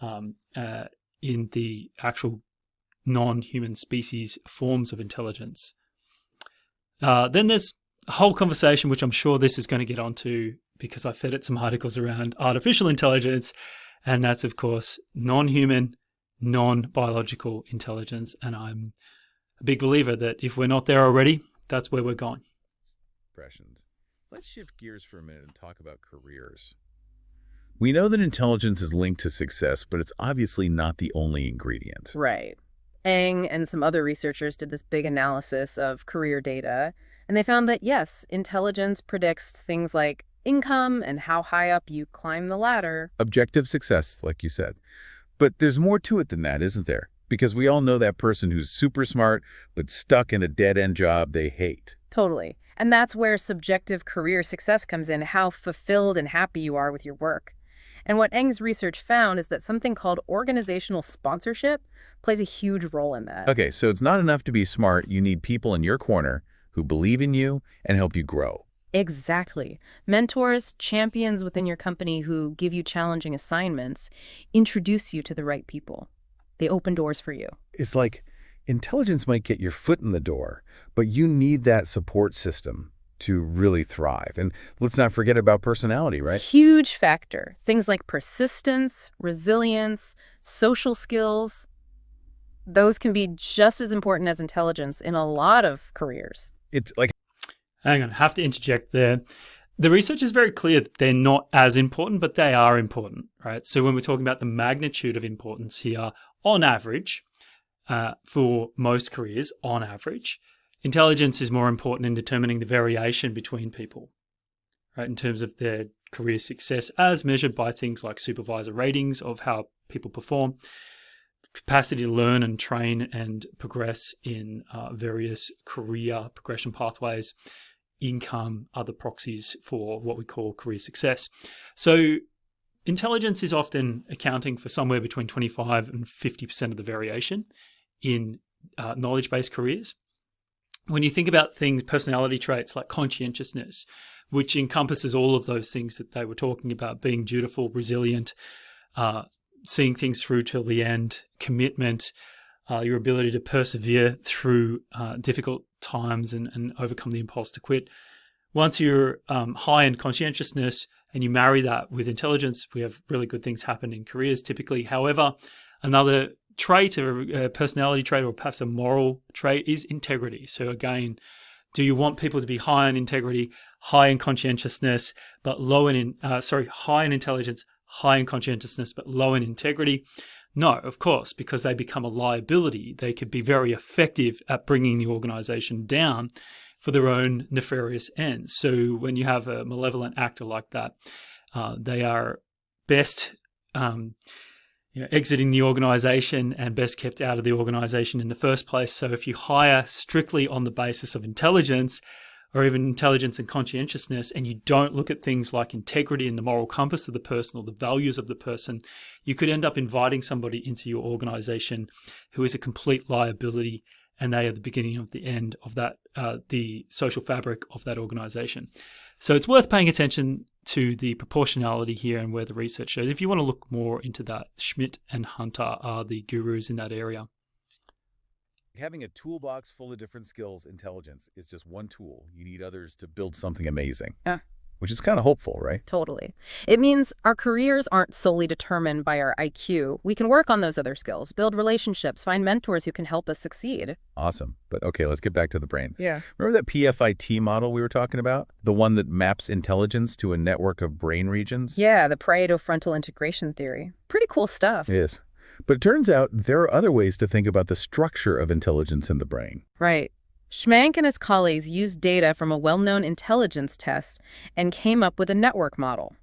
in the actual non-human species forms of intelligence. Then there's a whole conversation, which I'm sure this is going to get onto because I fed it some articles around artificial intelligence, and that's, of course, non-human, non-biological intelligence. And I'm a big believer that if we're not there already, that's where we're going. Impressions. Let's shift gears for a minute and talk about careers. We know that intelligence is linked to success, but it's obviously not the only ingredient. Right. Eng and some other researchers did this big analysis of career data, and they found that, yes, intelligence predicts things like income and how high up you climb the ladder. Objective success, like you said. But there's more to it than that, isn't there? Because we all know that person who's super smart, but stuck in a dead-end job they hate. Totally. And that's where subjective career success comes in, how fulfilled and happy you are with your work. And what Eng's research found is that something called organizational sponsorship plays a huge role in that. Okay, so it's not enough to be smart. You need people in your corner who believe in you and help you grow. Exactly. Mentors, champions within your company who give you challenging assignments, introduce you to the right people. They open doors for you. It's like intelligence might get your foot in the door, but you need that support system to really thrive. And let's not forget about personality, right? Huge factor. Things like persistence, resilience, social skills. Those can be just as important as intelligence in a lot of careers. It's like... Hang on, I have to interject there. The research is very clear that they're not as important, but they are important, right? So when we're talking about the magnitude of importance here, on average, for most careers, on average, intelligence is more important in determining the variation between people, right? In terms of their career success as measured by things like supervisor ratings of how people perform, capacity to learn and train and progress in various career progression pathways, income, other proxies for what we call career success. So intelligence is often accounting for somewhere between 25 and 50% of the variation in knowledge-based careers. When you think about things, personality traits like conscientiousness, which encompasses all of those things that they were talking about, being dutiful, resilient, seeing things through till the end, commitment, your ability to persevere through difficult times and overcome the impulse to quit. Once you're high in conscientiousness and you marry that with intelligence, we have really good things happen in careers typically. However, another trait, a personality trait, or perhaps a moral trait is integrity. So again, do you want people to be high in integrity, high in conscientiousness, but high in intelligence, high in conscientiousness, but low in integrity? No, of course, because they become a liability. They could be very effective at bringing the organization down for their own nefarious ends. So when you have a malevolent actor like that, they are best exiting the organization and best kept out of the organization in the first place. So if you hire strictly on the basis of intelligence, or even intelligence and conscientiousness, and you don't look at things like integrity and the moral compass of the person or the values of the person, you could end up inviting somebody into your organization who is a complete liability, and they are the beginning of the end of that, the social fabric of that organization. So it's worth paying attention to the proportionality here and where the research shows. If you want to look more into that, Schmidt and Hunter are the gurus in that area. Having a toolbox full of different skills, intelligence is just one tool. You need others to build something amazing, which is kind of hopeful, right? Totally. It means our careers aren't solely determined by our IQ. We can work on those other skills, build relationships, find mentors who can help us succeed. Awesome. But okay, let's get back to the brain. Yeah. Remember that PFIT model we were talking about? The one that maps intelligence to a network of brain regions? Yeah, the Pareto-frontal integration theory. Pretty cool stuff. It is. But it turns out there are other ways to think about the structure of intelligence in the brain. Right. Schmank and his colleagues used data from a well-known intelligence test and came up with a network model.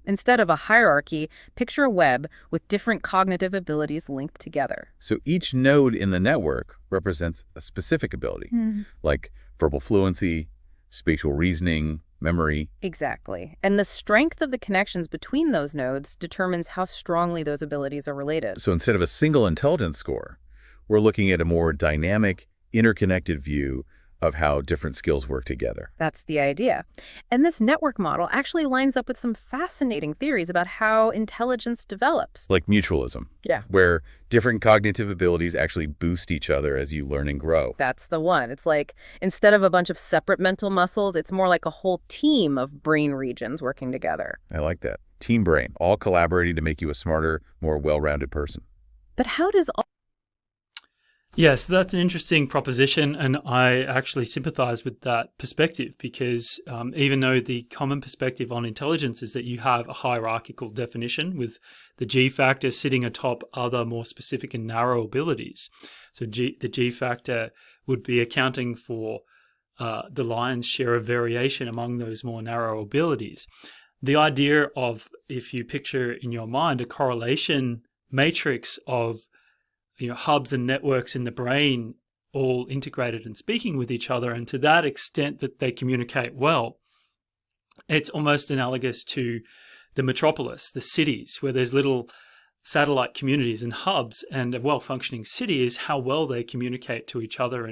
Instead of a hierarchy, picture a web with different cognitive abilities linked together. So each node in the network represents a specific ability, like verbal fluency, spatial reasoning, memory. Exactly. And the strength of the connections between those nodes determines how strongly those abilities are related. So instead of a single intelligence score, we're looking at a more dynamic, interconnected view of how different skills work together. That's the idea. And this network model actually lines up with some fascinating theories about how intelligence develops. Like mutualism. Yeah. Where different cognitive abilities actually boost each other as you learn and grow. That's the one. It's like instead of a bunch of separate mental muscles, it's more like a whole team of brain regions working together. I like that. Team brain, all collaborating to make you a smarter, more well-rounded person. But how does all Yes, that's an interesting proposition, and I actually sympathize with that perspective because even though the common perspective on intelligence is that you have a hierarchical definition with the G factor sitting atop other more specific and narrow abilities. So the G factor would be accounting for the lion's share of variation among those more narrow abilities. The idea of, if you picture in your mind a correlation matrix of hubs and networks in the brain all integrated and speaking with each other, and to that extent that they communicate well, it's almost analogous to the metropolis, the cities, where there's little satellite communities and hubs, and a well-functioning city is how well they communicate to each other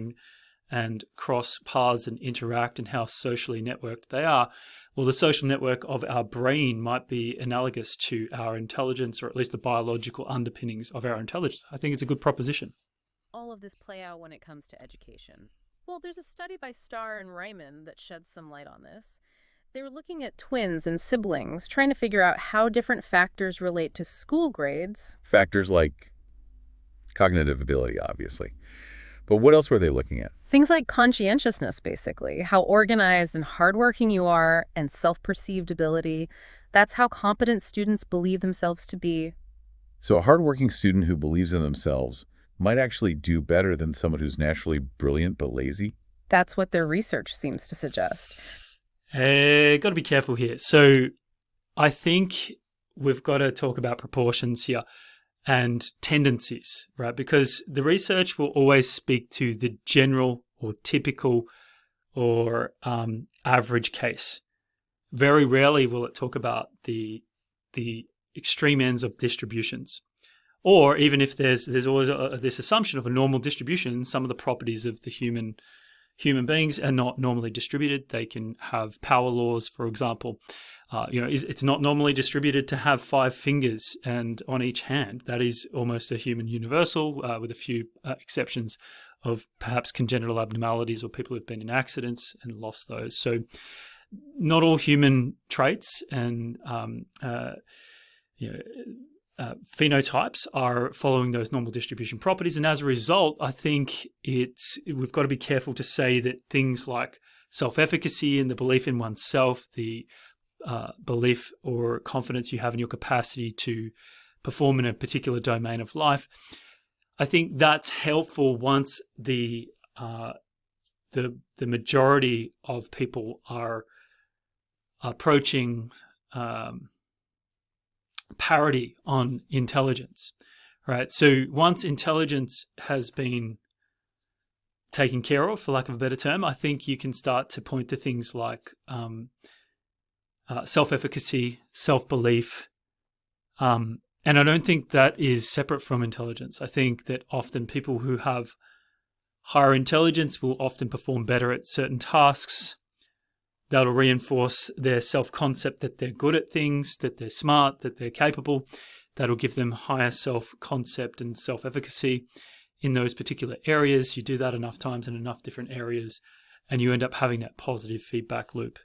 and cross paths and interact, and how socially networked they are. Well, the social network of our brain might be analogous to our intelligence, or at least the biological underpinnings of our intelligence. I think it's a good proposition. all of this play out when it comes to education? Well, there's a study by Starr and Ryman that sheds some light on this. They were looking at twins and siblings, trying to figure out how different factors relate to school grades. Factors like cognitive ability, obviously. But what else were they looking at? Things like conscientiousness, basically, how organized and hardworking you are, and self-perceived ability. That's how competent students believe themselves to be. So a hardworking student who believes in themselves might actually do better than someone who's naturally brilliant but lazy? That's what their research seems to suggest. Got to be careful here. So I think we've got to talk about proportions here and tendencies, right? Because the research will always speak to the general or typical or average case. Very rarely will it talk about the extreme ends of distributions. Or even if there's always this assumption of a normal distribution, some of the properties of the human beings are not normally distributed. They can have power laws, for example. It's not normally distributed to have 5 fingers and on each hand. That is almost a human universal, with a few exceptions of perhaps congenital abnormalities or people who've been in accidents and lost those. So not all human traits and phenotypes are following those normal distribution properties. And as a result, I think we've got to be careful to say that things like self-efficacy and the belief in oneself, the belief or confidence you have in your capacity to perform in a particular domain of life, I think that's helpful once the majority of people are approaching parity on intelligence, right? So once intelligence has been taken care of, for lack of a better term, I think you can start to point to things like self-efficacy, self-belief. And I don't think that is separate from intelligence. I think that often people who have higher intelligence will often perform better at certain tasks. That'll reinforce their self-concept that they're good at things, that they're smart, that they're capable. That'll give them higher self-concept and self-efficacy in those particular areas. You do that enough times in enough different areas, and you end up having that positive feedback loop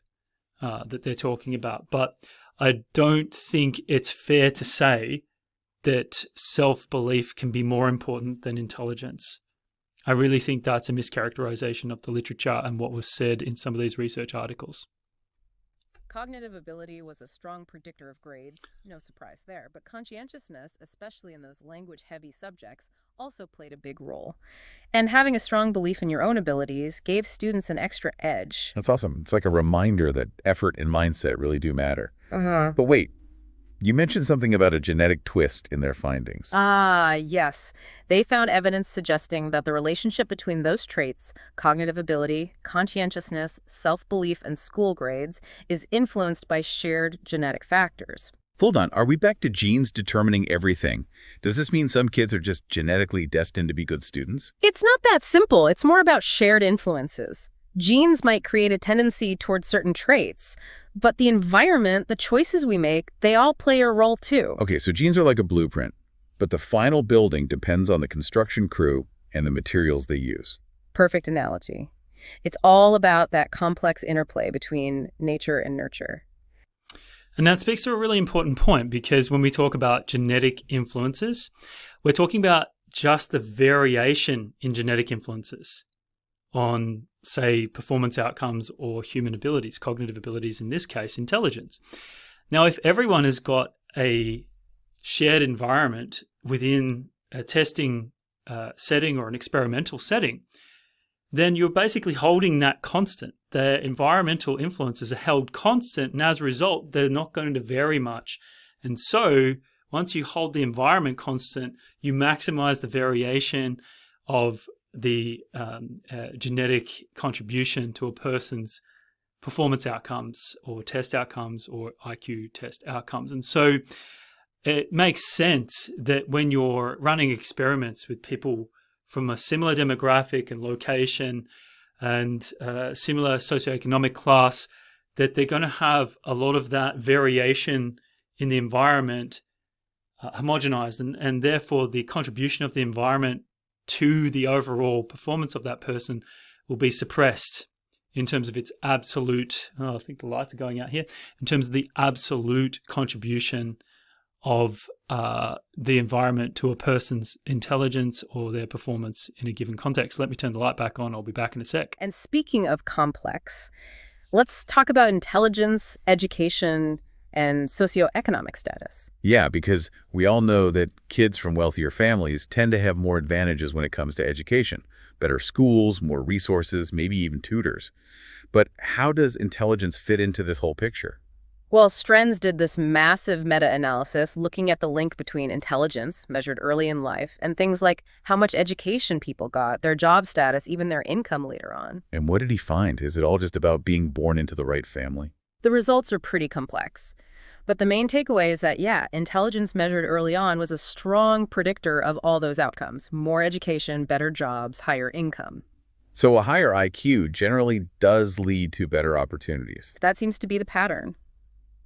that they're talking about. But I don't think it's fair to say that self-belief can be more important than intelligence. I really think that's a mischaracterization of the literature and what was said in some of these research articles. Cognitive ability was a strong predictor of grades, no surprise there, but conscientiousness, especially in those language-heavy subjects, also played a big role. And having a strong belief in your own abilities gave students an extra edge. That's awesome. It's like a reminder that effort and mindset really do matter. Uh-huh. But wait, you mentioned something about a genetic twist in their findings. Ah, yes. They found evidence suggesting that the relationship between those traits, cognitive ability, conscientiousness, self-belief, and school grades, is influenced by shared genetic factors. Hold on, are we back to genes determining everything? Does this mean some kids are just genetically destined to be good students? It's not that simple. It's more about shared influences. Genes might create a tendency towards certain traits, but the environment, the choices we make, they all play a role too. Okay, so genes are like a blueprint, but the final building depends on the construction crew and the materials they use. Perfect analogy. It's all about that complex interplay between nature and nurture. And that speaks to a really important point, because when we talk about genetic influences, we're talking about just the variation in genetic influences on, say, performance outcomes or human abilities, cognitive abilities, in this case, intelligence. Now, if everyone has got a shared environment within a testing setting or an experimental setting, then you're basically holding that constant. The environmental influences are held constant, and as a result, they're not going to vary much. And so once you hold the environment constant, you maximize the variation of the genetic contribution to a person's performance outcomes or test outcomes or IQ test outcomes. And so it makes sense that when you're running experiments with people from a similar demographic and location and similar socioeconomic class, that they're going to have a lot of that variation in the environment homogenized, and therefore the contribution of the environment to the overall performance of that person will be suppressed in terms of its absolute, I think the lights are going out here, in terms of the absolute contribution of the environment to a person's intelligence or their performance in a given context. Let me turn the light back on. I'll be back in a sec. And speaking of complex, let's talk about intelligence, education, and socioeconomic status. Yeah, because we all know that kids from wealthier families tend to have more advantages when it comes to education. Better schools, more resources, maybe even tutors. But how does intelligence fit into this whole picture? Well, Strenz did this massive meta-analysis looking at the link between intelligence, measured early in life, and things like how much education people got, their job status, even their income later on. And what did he find? Is it all just about being born into the right family? The results are pretty complex. But the main takeaway is that, yeah, intelligence measured early on was a strong predictor of all those outcomes. More education, better jobs, higher income. So a higher IQ generally does lead to better opportunities. That seems to be the pattern.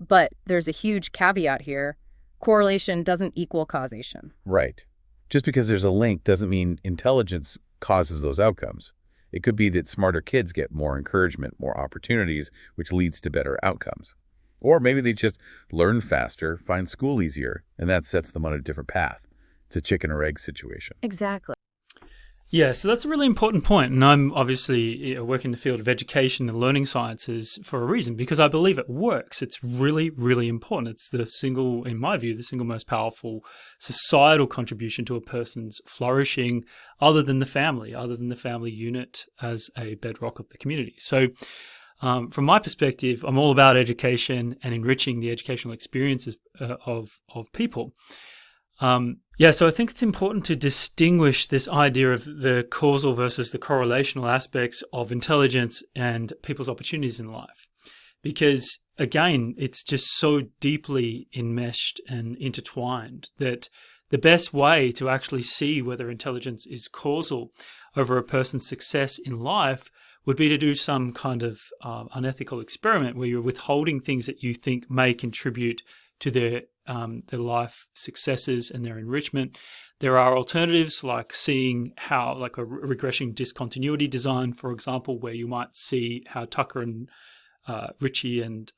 But there's a huge caveat here. Correlation doesn't equal causation. Right. Just because there's a link doesn't mean intelligence causes those outcomes. It could be that smarter kids get more encouragement, more opportunities, which leads to better outcomes. Or maybe they just learn faster, find school easier, and that sets them on a different path. It's a chicken or egg situation. Exactly. Yeah, so that's a really important point. And I'm obviously working in the field of education and learning sciences for a reason, because I believe it works. It's really, really important. It's in my view, the single most powerful societal contribution to a person's flourishing other than the family unit as a bedrock of the community. So from my perspective, I'm all about education and enriching the educational experiences of people. So I think it's important to distinguish this idea of the causal versus the correlational aspects of intelligence and people's opportunities in life. Because, again, it's just so deeply enmeshed and intertwined that the best way to actually see whether intelligence is causal over a person's success in life would be to do some kind of unethical experiment where you're withholding things that you think may contribute to their life successes and their enrichment. There are alternatives like seeing how, like a regression discontinuity design, for example, where you might see how Tucker and Ritchie and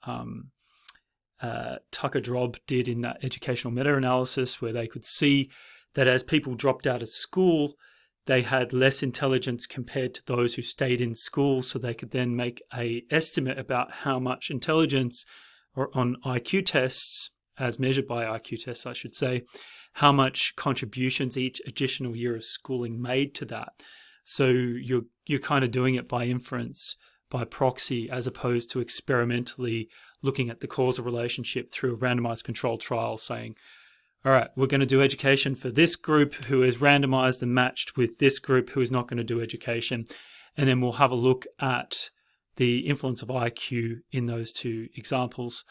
Tucker-Drob did in that educational meta-analysis, where they could see that as people dropped out of school, they had less intelligence compared to those who stayed in school, so they could then make an estimate about how much intelligence, or on IQ tests, as measured by IQ tests, I should say, how much contributions each additional year of schooling made to that. So you're kind of doing it by inference, by proxy, as opposed to experimentally looking at the causal relationship through a randomized controlled trial, saying, all right, we're going to do education for this group who is randomized and matched with this group who is not going to do education. And then we'll have a look at the influence of IQ in those two examples.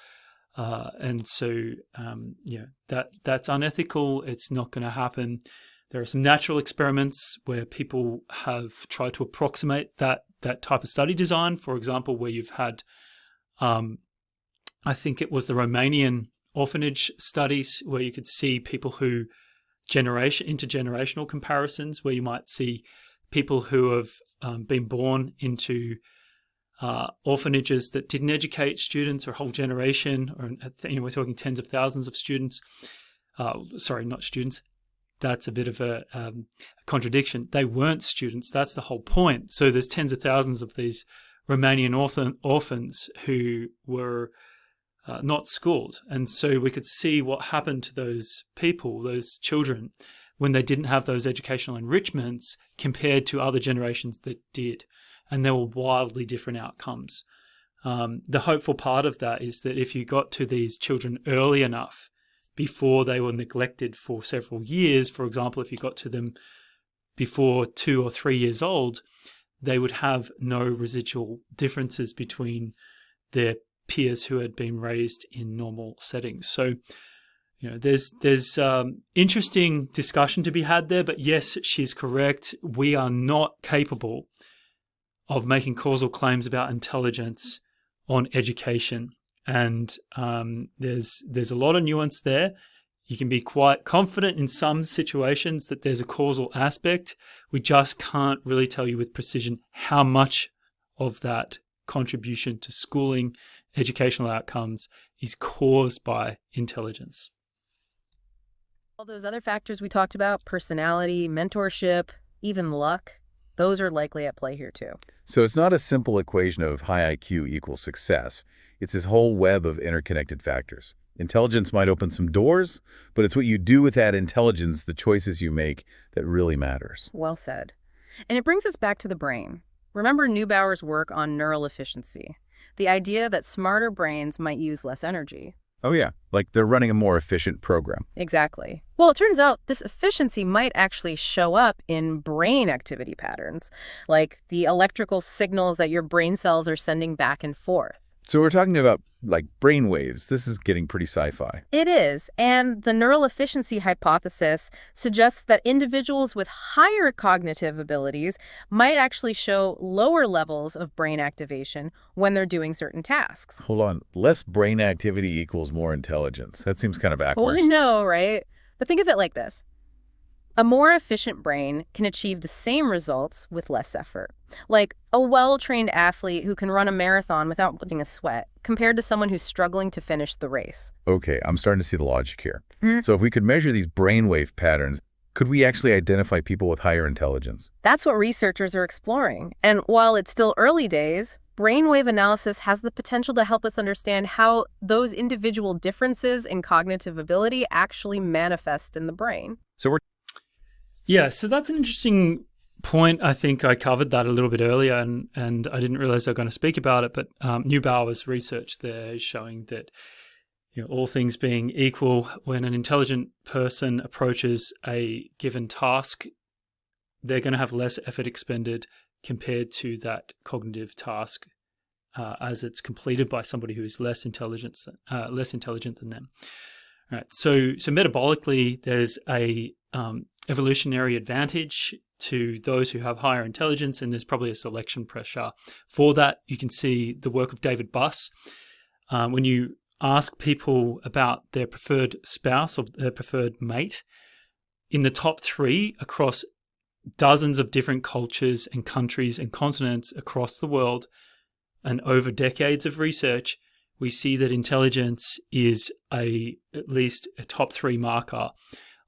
And so, that's unethical. It's not going to happen. There are some natural experiments where people have tried to approximate that type of study design. For example, where you've had, I think it was the Romanian orphanage studies, where you could see people who intergenerational comparisons, where you might see people who have been born into orphanages that didn't educate students or a whole generation, or we're talking tens of thousands of students. Sorry, not students. That's a bit of a contradiction. They weren't students. That's the whole point. So there's tens of thousands of these Romanian orphans who were not schooled. And so we could see what happened to those people, those children, when they didn't have those educational enrichments compared to other generations that did. And there were wildly different outcomes. The hopeful part of that is that if you got to these children early enough, before they were neglected for several years, for example, if you got to them before 2 or 3 years old, they would have no residual differences between their peers who had been raised in normal settings. So, there's interesting discussion to be had there, but yes, she's correct. We are not capable of making causal claims about intelligence on education. And there's a lot of nuance there. You can be quite confident in some situations that there's a causal aspect. We just can't really tell you with precision how much of that contribution to schooling, educational outcomes is caused by intelligence. All those other factors we talked about, personality, mentorship, even luck, those are likely at play here too. So it's not a simple equation of high IQ equals success. It's this whole web of interconnected factors. Intelligence might open some doors, but it's what you do with that intelligence, the choices you make, that really matters. Well said. And it brings us back to the brain. Remember Neubauer's work on neural efficiency, the idea that smarter brains might use less energy. Oh yeah, like they're running a more efficient program. Exactly. Well, it turns out this efficiency might actually show up in brain activity patterns, like the electrical signals that your brain cells are sending back and forth. So we're talking about like brain waves. This is getting pretty sci-fi. It is, and the neural efficiency hypothesis suggests that individuals with higher cognitive abilities might actually show lower levels of brain activation when they're doing certain tasks. Hold on. Less brain activity equals more intelligence. That seems kind of Well, backwards. I know, right? But think of it like this. A more efficient brain can achieve the same results with less effort. Like a well-trained athlete who can run a marathon without breaking a sweat, compared to someone who's struggling to finish the race. Okay, I'm starting to see the logic here. So if we could measure these brainwave patterns, could we actually identify people with higher intelligence? That's what researchers are exploring. And while it's still early days, brainwave analysis has the potential to help us understand how those individual differences in cognitive ability actually manifest in the brain. Yeah, so that's an interesting point. I think I covered that a little bit earlier, and I didn't realize I was going to speak about it, but Neubauer's research there is showing that all things being equal, when an intelligent person approaches a given task, they're going to have less effort expended compared to that cognitive task as it's completed by somebody who is less intelligent than them. All right, so metabolically, there's a evolutionary advantage to those who have higher intelligence, and there's probably a selection pressure for that. You can see the work of David Buss. When you ask people about their preferred spouse or their preferred mate, in the top 3 across dozens of different cultures and countries and continents across the world, and over decades of research, we see that intelligence is at least a top 3 marker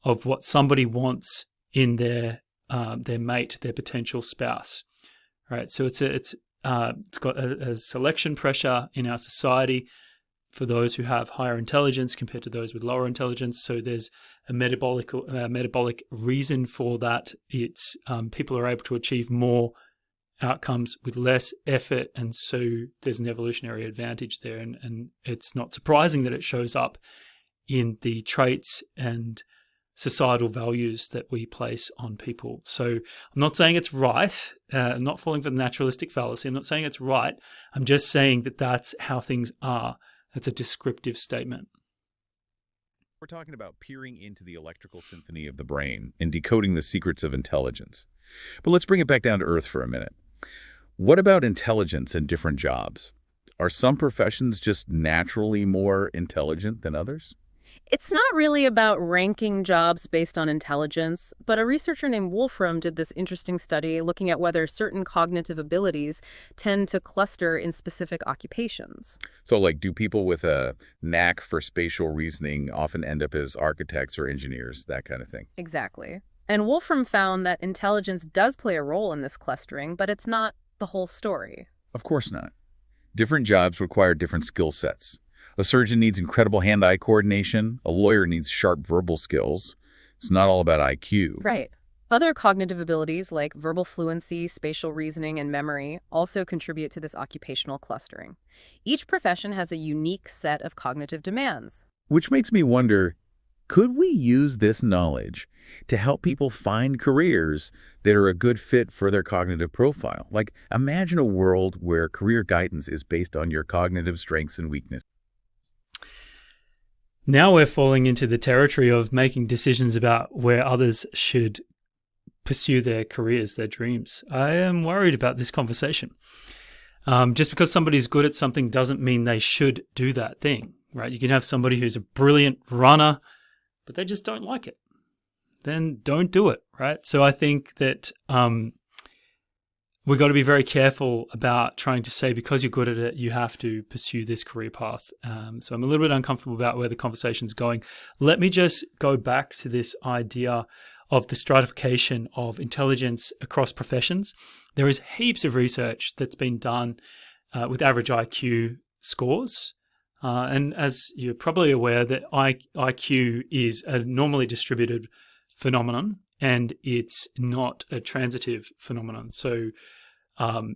of what somebody wants in their their mate, their potential spouse. Right, so it's got a selection pressure in our society for those who have higher intelligence compared to those with lower intelligence. So there's a metabolic reason for that. It's people are able to achieve more outcomes with less effort, and so there's an evolutionary advantage there. And it's not surprising that it shows up in the traits and societal values that we place on people. So I'm not saying it's right. I'm not falling for the naturalistic fallacy. I'm not saying it's right. I'm just saying that that's how things are. That's a descriptive statement. We're talking about peering into the electrical symphony of the brain and decoding the secrets of intelligence. But let's bring it back down to earth for a minute. What about intelligence in different jobs? Are some professions just naturally more intelligent than others? It's not really about ranking jobs based on intelligence, but a researcher named Wolfram did this interesting study looking at whether certain cognitive abilities tend to cluster in specific occupations. So, like, do people with a knack for spatial reasoning often end up as architects or engineers, that kind of thing? Exactly. And Wolfram found that intelligence does play a role in this clustering, but it's not the whole story. Of course not. Different jobs require different skill sets. A surgeon needs incredible hand-eye coordination. A lawyer needs sharp verbal skills. It's not all about IQ. Right. Other cognitive abilities like verbal fluency, spatial reasoning, and memory also contribute to this occupational clustering. Each profession has a unique set of cognitive demands. Which makes me wonder, could we use this knowledge to help people find careers that are a good fit for their cognitive profile? Like, imagine a world where career guidance is based on your cognitive strengths and weaknesses. Now we're falling into the territory of making decisions about where others should pursue their careers, their dreams. I am worried about this conversation. Just because somebody's good at something doesn't mean they should do that thing, right? You can have somebody who's a brilliant runner, but they just don't like it. Then don't do it, right? So I think that we've got to be very careful about trying to say because you're good at it, you have to pursue this career path. So I'm a little bit uncomfortable about where the conversation's going. Let me just go back to this idea of the stratification of intelligence across professions. There is heaps of research that's been done with average IQ scores. And as you're probably aware, that IQ is a normally distributed phenomenon and it's not a transitive phenomenon. So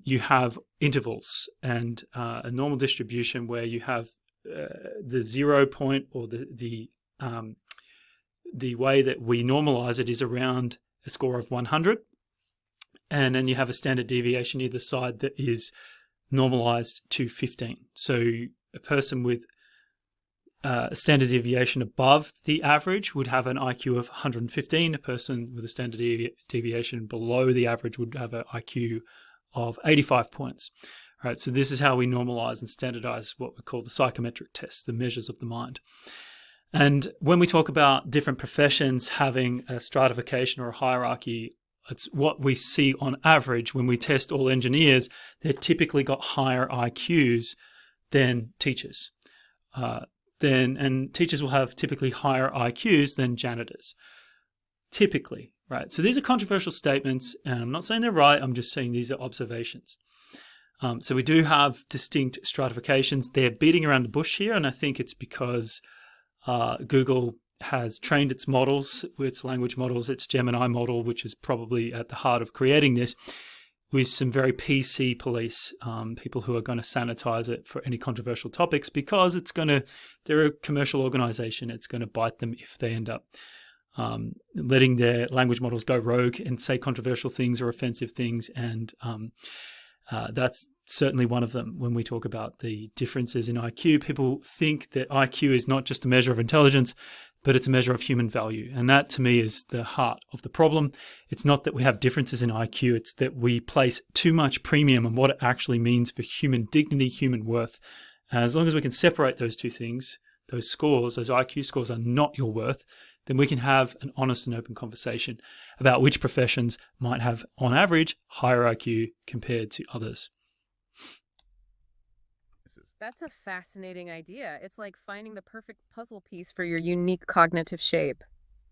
you have intervals and a normal distribution where you have the 0 point or the way that we normalize it is around a score of 100. And then you have a standard deviation either side that is normalized to 15. So a person with a standard deviation above the average would have an IQ of 115. A person with a standard deviation below the average would have an IQ of 85 points. All right, so this is how we normalize and standardize what we call the psychometric tests, the measures of the mind. And when we talk about different professions having a stratification or a hierarchy, it's what we see on average when we test all engineers. They've typically got higher IQs than teachers. And teachers will have typically higher IQs than janitors. Typically, right? So these are controversial statements, and I'm not saying they're right. I'm just saying these are observations. So we do have distinct stratifications. They're beating around the bush here, and I think it's because Google has trained its models, its language models, its Gemini model, which is probably at the heart of creating this, with some very PC police, people who are going to sanitize it for any controversial topics because they're a commercial organization. It's going to bite them if they end up letting their language models go rogue and say controversial things or offensive things. And that's certainly one of them. When we talk about the differences in IQ, people think that IQ is not just a measure of intelligence, but it's a measure of human value. And that, to me, is the heart of the problem. It's not that we have differences in IQ, it's that we place too much premium on what it actually means for human dignity, human worth. As long as we can separate those two things, those scores, those IQ scores are not your worth, then we can have an honest and open conversation about which professions might have, on average, higher IQ compared to others. That's a fascinating idea. It's like finding the perfect puzzle piece for your unique cognitive shape.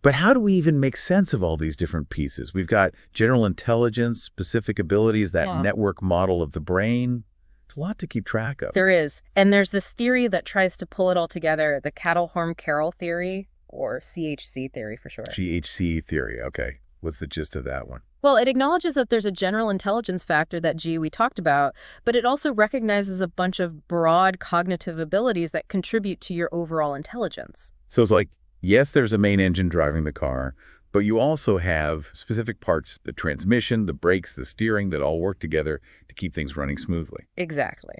But how do we even make sense of all these different pieces? We've got general intelligence, specific abilities, that network model of the brain. It's a lot to keep track of. There is. And there's this theory that tries to pull it all together, the Cattell-Horn-Carroll theory, or CHC theory for short. GHC theory, okay. What's the gist of that one? Well, it acknowledges that there's a general intelligence factor, that G we talked about, but it also recognizes a bunch of broad cognitive abilities that contribute to your overall intelligence. So it's like, yes, there's a main engine driving the car, but you also have specific parts, the transmission, the brakes, the steering, that all work together to keep things running smoothly. Exactly.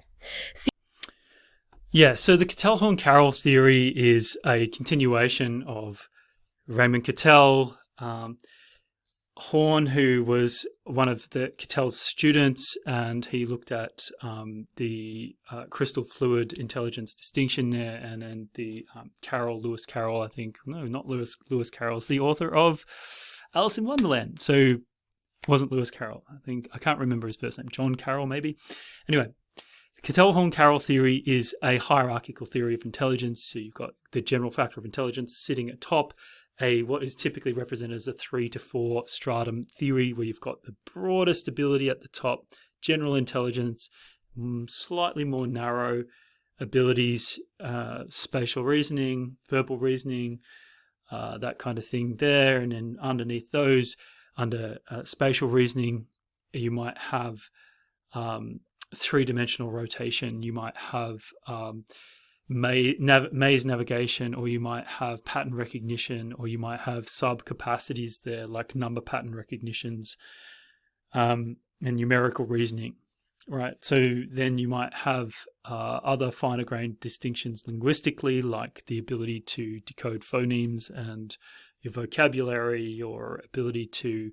Yeah, so the Cattell-Horn-Carroll theory is a continuation of Raymond Cattell, Horn, who was one of the Cattell's students, and he looked at the crystal fluid intelligence distinction there, and then the Lewis Carroll, I think. No, not Lewis Carroll's the author of Alice in Wonderland. So it wasn't Lewis Carroll. I can't remember his first name. John Carroll, maybe. Anyway, the Cattell-Horn-Carroll theory is a hierarchical theory of intelligence. So you've got the general factor of intelligence sitting at top, what is typically represented as a 3 to 4 stratum theory, where you've got the broadest ability at the top, general intelligence, slightly more narrow abilities, spatial reasoning, verbal reasoning, that kind of thing there. And then underneath those, under spatial reasoning, you might have three-dimensional rotation, you might have maze navigation, or you might have pattern recognition, or you might have sub-capacities there like number pattern recognitions, and numerical reasoning, right? So then you might have other finer grained distinctions linguistically, like the ability to decode phonemes and your vocabulary, your ability to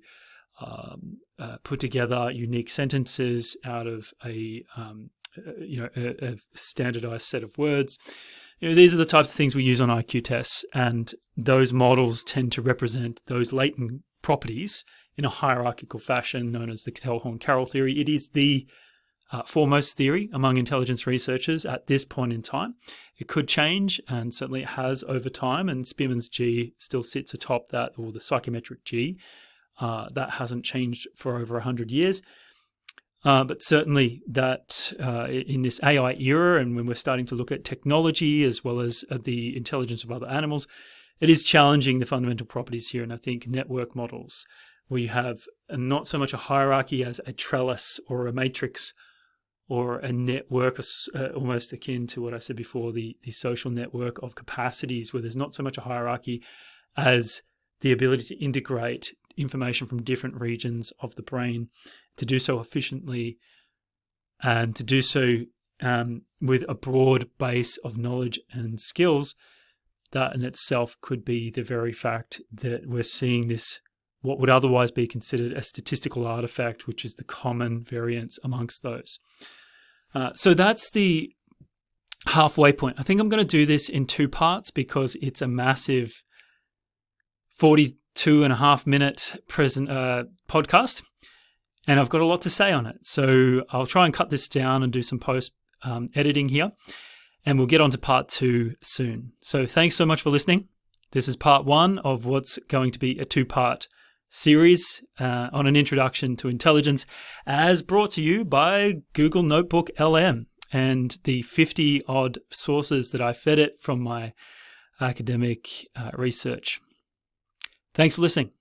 put together unique sentences out of a standardized set of words. These are the types of things we use on IQ tests, and those models tend to represent those latent properties in a hierarchical fashion known as the Cattell-Horn-Carroll theory. It is the foremost theory among intelligence researchers at this point in time. It could change, and certainly it has over time, and Spearman's G still sits atop that, or the psychometric G. That hasn't changed for over 100 years. But certainly that in this AI era, and when we're starting to look at technology as well as the intelligence of other animals, it is challenging the fundamental properties here. And I think network models, where you have not so much a hierarchy as a trellis or a matrix or a network, almost akin to what I said before, the social network of capacities, where there's not so much a hierarchy as the ability to integrate information from different regions of the brain, to do so efficiently, and to do so with a broad base of knowledge and skills. That in itself could be the very fact that we're seeing this, what would otherwise be considered a statistical artifact, which is the common variance amongst those. So that's the halfway point. I think I'm going to do this in 2 parts because it's a massive 42.5-minute podcast, and I've got a lot to say on it. So I'll try and cut this down and do some post editing here, and we'll get on to part 2 soon. So thanks so much for listening. This is part 1 of what's going to be a 2-part series on an introduction to intelligence, as brought to you by Google Notebook LM and the 50-odd sources that I fed it from my academic research. Thanks for listening.